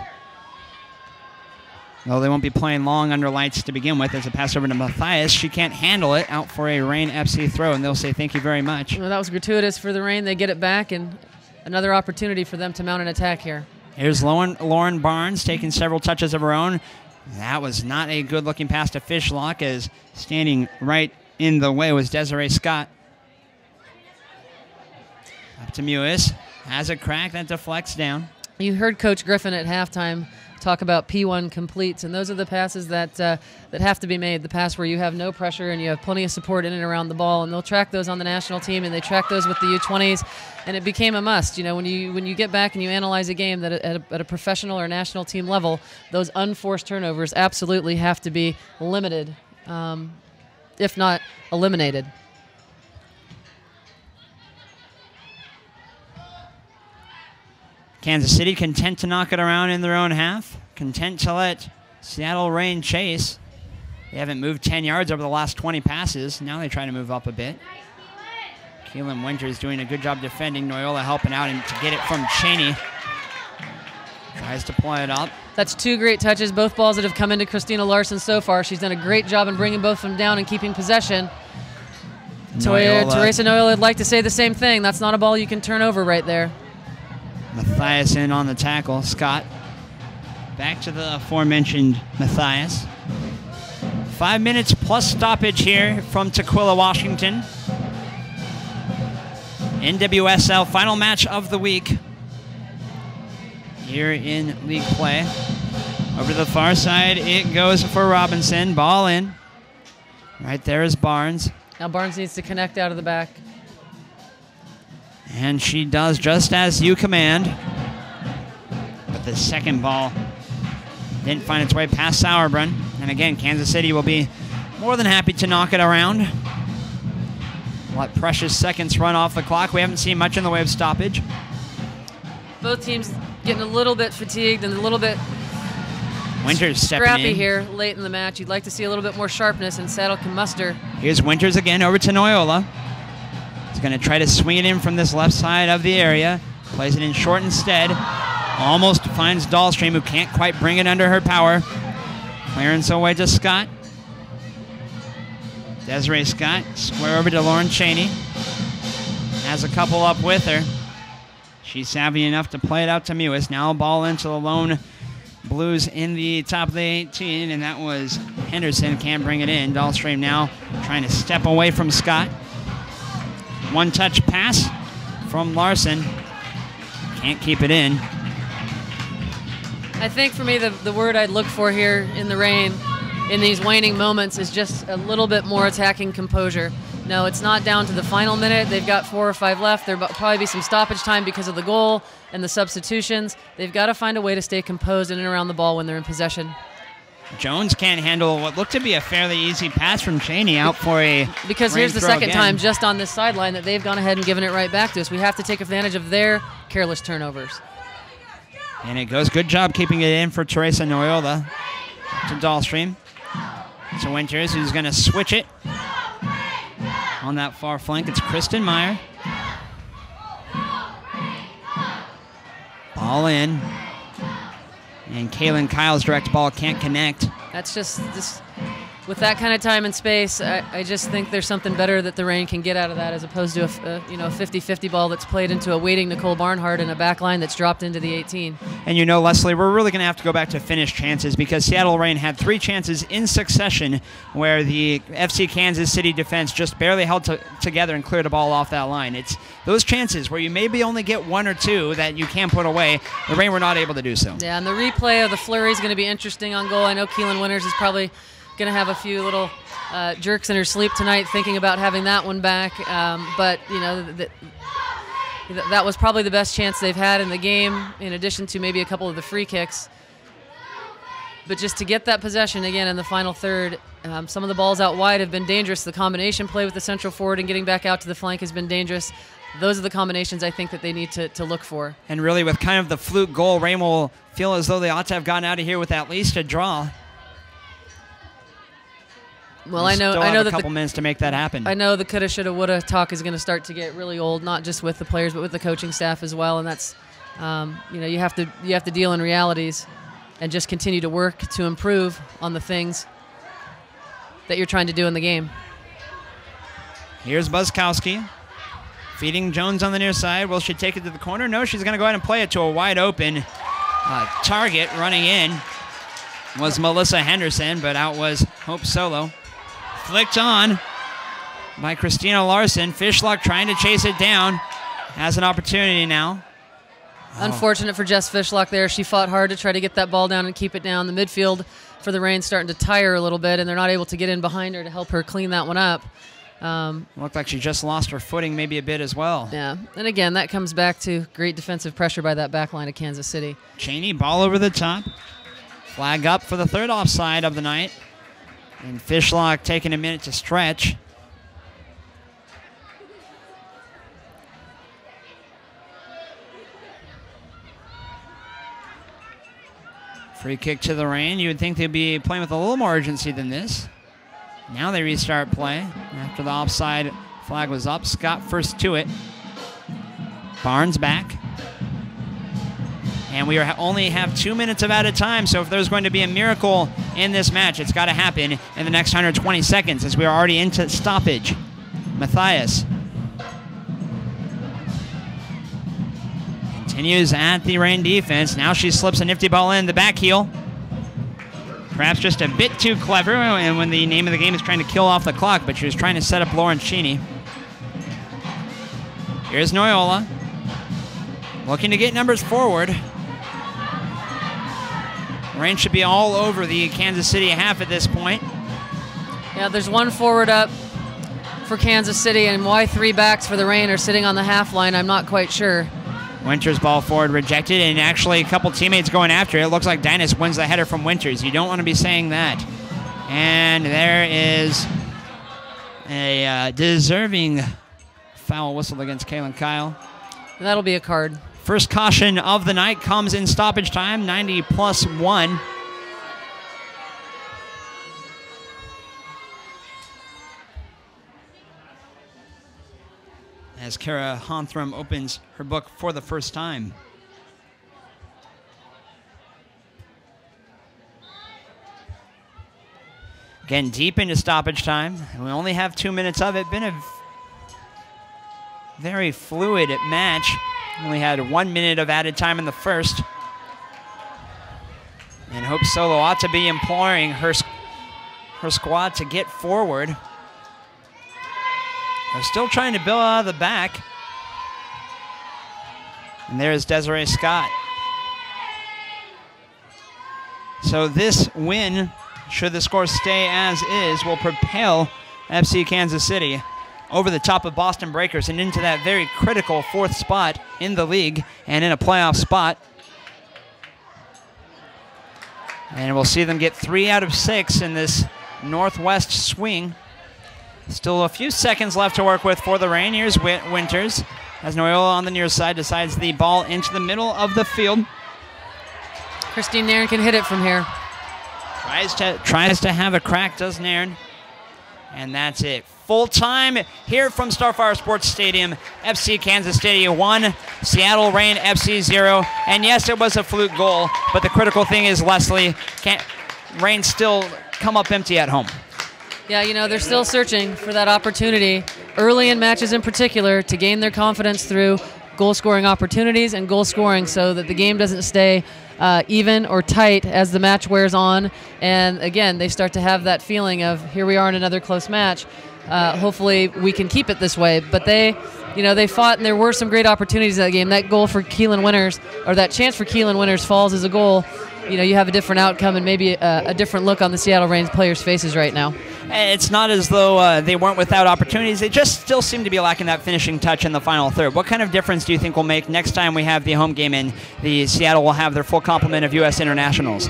Well, they won't be playing long under lights to begin with. As a pass over to Mathias, she can't handle it. Out for a Reign FC throw, and they'll say thank you very much. Well, that was gratuitous for the Reign. They get it back, and another opportunity for them to mount an attack here. Here's Lauren Barnes taking several touches of her own. That was not a good-looking pass to Fishlock, as standing right in the way was Desiree Scott. Up to Mewis. Has a crack that deflects down. You heard Coach Griffin at halftime talk about P1 completes, and those are the passes that have to be made, the pass where you have no pressure and you have plenty of support in and around the ball, and they'll track those on the national team, and they track those with the U20s, and it became a must. When you get back and you analyze a game that at a professional or national team level, those unforced turnovers absolutely have to be limited, if not eliminated. Kansas City content to knock it around in their own half, content to let Seattle Reign chase. They haven't moved 10 yards over the last 20 passes. Now they try to move up a bit. Keelan Winters doing a good job defending. Noyola helping out and to get it from Cheney. Tries to play it up. That's two great touches, both balls that have come into Christina Larson so far. She's done a great job in bringing both of them down and keeping possession. Teresa Noyola would like to say the same thing. That's not a ball you can turn over right there. Mathias in on the tackle. Scott back to the aforementioned Mathias. 5 minutes plus stoppage here from Tukwila, Washington. NWSL final match of the week here in league play. Over to the far side it goes for Robinson. Ball in. Right there is Barnes. Now Barnes needs to connect out of the back. And she does just as you command. But the second ball didn't find its way past Sauerbrunn. And again, Kansas City will be more than happy to knock it around. Let precious seconds run off the clock. We haven't seen much in the way of stoppage. Both teams getting a little bit fatigued and a little bit Winters stepping scrappy in here late in the match. You'd like to see a little bit more sharpness, and Saddle can muster. Here's Winters again over to Noyola. He's going to try to swing it in from this left side of the area. Plays it in short instead. Almost finds Dallstream, who can't quite bring it under her power. Clearance away to Scott. Desiree Scott, square over to Lauren Cheney. Has a couple up with her. She's savvy enough to play it out to Mewis. Now ball into the lone Blues in the top of the 18, and that was Henderson. Can't bring it in. Dallstream now trying to step away from Scott. One-touch pass from Larson. Can't keep it in. I think for me the word I'd look for here in the Reign in these waning moments is just a little bit more attacking composure. No, it's not down to the final minute. They've got 4 or 5 left. There'll probably be some stoppage time because of the goal and the substitutions. They've got to find a way to stay composed in and around the ball when they're in possession. Jones can't handle what looked to be a fairly easy pass from Cheney out for a because here's the second again. time just on this sideline that they've gone ahead and given it right back to us. We have to take advantage of their careless turnovers. And it goes. Good job keeping it in for Teresa Noyola to Dallstream. To Winters, who's going to switch it on that far flank. It's Kristen Meier. Ball in. And Kaylin Kyle's direct ball can't connect. That's just this. With that kind of time and space, I just think there's something better that the Reign can get out of that as opposed to a 50-50 ball that's played into a waiting Nicole Barnhart and a back line that's dropped into the 18. And you know, Leslie, we're really going to have to go back to finish chances because Seattle Reign had 3 chances in succession where the FC Kansas City defense just barely held together and cleared the ball off that line. It's those chances where you maybe only get 1 or 2 that you can put away. The Reign were not able to do so. Yeah, and the replay of the flurry is going to be interesting on goal. I know Keelan Winters is probably going to have a few little jerks in her sleep tonight thinking about having that one back. But, you know, that was probably the best chance they've had in the game, in addition to maybe a couple of the free kicks. But just to get that possession again in the final third, some of the balls out wide have been dangerous. The combination play with the central forward and getting back out to the flank has been dangerous. Those are the combinations I think that they need to look for. And really, with kind of the fluke goal, Reign will feel as though they ought to have gotten out of here with at least a draw. Well, I know that a couple minutes to make that happen. I know the coulda, shoulda, woulda talk is going to start to get really old, not just with the players, but with the coaching staff as well. And that's, you have to deal in realities, and just continue to work to improve on the things that you're trying to do in the game. Here's Buczkowski, feeding Jones on the near side. Will she take it to the corner? No, she's going to go ahead and play it to a wide open target. Running in was Melissa Henderson, but out was Hope Solo. Flicked on by Christina Larson. Fishlock trying to chase it down. Has an opportunity now. Unfortunate for Jess Fishlock there. She fought hard to try to get that ball down and keep it down. The midfield for the Reign starting to tire a little bit, and they're not able to get in behind her to help her clean that one up. Looked like she just lost her footing maybe a bit as well. Yeah, and again, that comes back to great defensive pressure by that back line of Kansas City. Cheney, ball over the top. Flag up for the 3rd offside of the night. And Fishlock taking a minute to stretch. Free kick to the Reign. You would think they'd be playing with a little more urgency than this. Now they restart play after the offside flag was up. Scott first to it. Barnes back. And we only have 2 minutes of added time, so if there's going to be a miracle in this match, it's got to happen in the next 120 seconds as we are already into stoppage. Mathias continues at the Reign defense. Now she slips a nifty ball in the back heel. Perhaps just a bit too clever, and when the name of the game is trying to kill off the clock, but she was trying to set up Lauren Cheney. Here's Noyola, looking to get numbers forward. Reign should be all over the Kansas City half at this point. Yeah, there's 1 forward up for Kansas City, and why 3 backs for the Reign are sitting on the half line, I'm not quite sure. Winters ball forward rejected, and actually a couple teammates going after it. It looks like Dynas wins the header from Winters. You don't want to be saying that. And there is a deserving foul whistle against Kaylin Kyle. And that'll be a card. First caution of the night comes in stoppage time, 90+1. As Kara Honthram opens her book for the first time. Again, deep into stoppage time. We only have 2 minutes of it. Been a very fluid match. Only had 1 minute of added time in the first. And Hope Solo ought to be imploring her squad to get forward. They're still trying to build out of the back. And there's Desiree Scott. So this win, should the score stay as is, will propel FC Kansas City over the top of Boston Breakers and into that very critical 4th spot in the league and in a playoff spot. And we'll see them get 3 out of 6 in this northwest swing. Still a few seconds left to work with for the Reign. Here's Winters as Noyola on the near side decides the ball into the middle of the field. Christine Nairn can hit it from here. Tries to have a crack, does Nairn. And that's it. Full time here from Starfire Sports Stadium. FC Kansas City 1, Seattle Reign FC 0. And yes, it was a fluke goal, but the critical thing is Lesle Reign still come up empty at home. Yeah, you know, they're still searching for that opportunity early in matches in particular to gain their confidence through goal-scoring opportunities and goal scoring so that the game doesn't stay even or tight as the match wears on. And again, they start to have that feeling of here we are in another close match. Hopefully we can keep it this way. But they fought, and there were some great opportunities in that game. That goal for Keelan Winters, or that chance for Keelan Winters falls as a goal. You know, you have a different outcome and maybe a different look on the Seattle Reign players' faces right now. It's not as though they weren't without opportunities. They just still seem to be lacking that finishing touch in the final third. What kind of difference do you think will make next time we have the home game and the Seattle will have their full complement of U.S. internationals?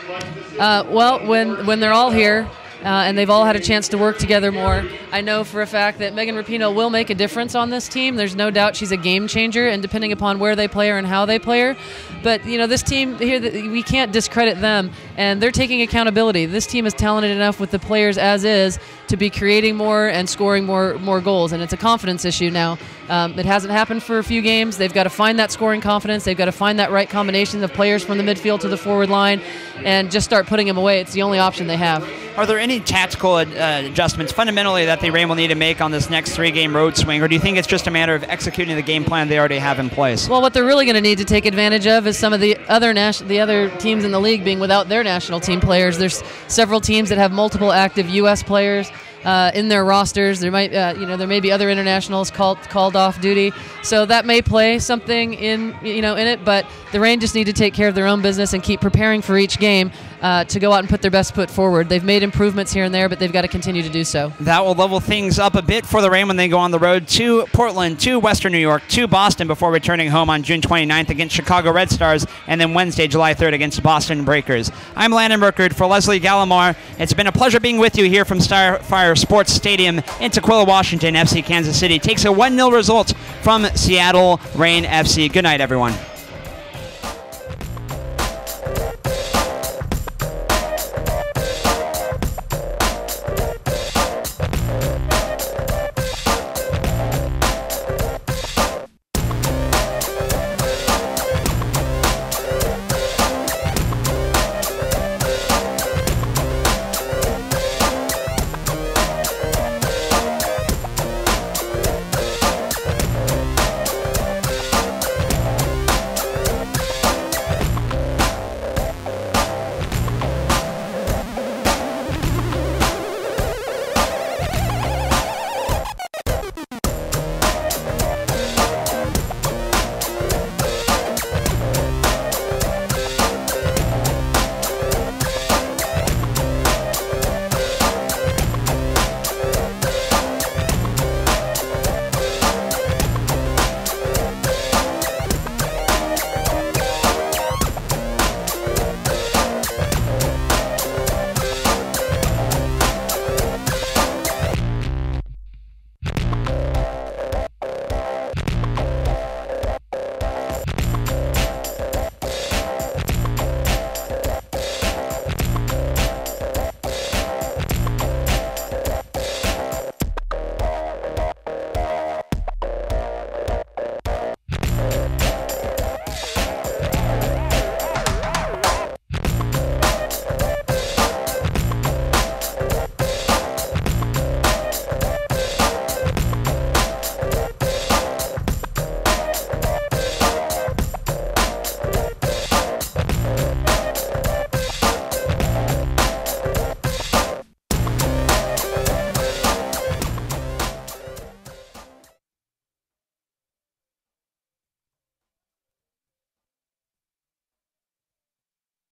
Well, when they're all here, and they've all had a chance to work together more. I know for a fact that Megan Rapinoe will make a difference on this team. There's no doubt she's a game changer, and depending upon where they play her and how they play her. But, you know, this team here, we can't discredit them, and they're taking accountability. This team is talented enough with the players as is to be creating more and scoring more goals, and it's a confidence issue now. It hasn't happened for a few games. They've got to find that scoring confidence. They've got to find that right combination of players from the midfield to the forward line and just start putting them away. It's the only option they have. Are there any tactical adjustments fundamentally that the Reign will need to make on this next 3-game road swing, or do you think it's just a matter of executing the game plan they already have in place? Well, what they're really going to need to take advantage of is some of the other teams in the league being without their national team players. There's several teams that have multiple active U.S. players in their rosters. There might, there may be other internationals called off duty, so that may play something in it. But the Reign just need to take care of their own business and keep preparing for each game to go out and put their best foot forward. They've made improvements here and there, but they've got to continue to do so. That will level things up a bit for the Reign when they go on the road to Portland, to Western New York, to Boston before returning home on June 29th against Chicago Red Stars, and then Wednesday, July 3rd against Boston Breakers. I'm Landyn Rookard for Lesle Gallimore. It's been a pleasure being with you here from Starfire Sports Stadium in Tukwila, Washington. FC Kansas City takes a 1-0 result from Seattle Reign FC. Good night, everyone.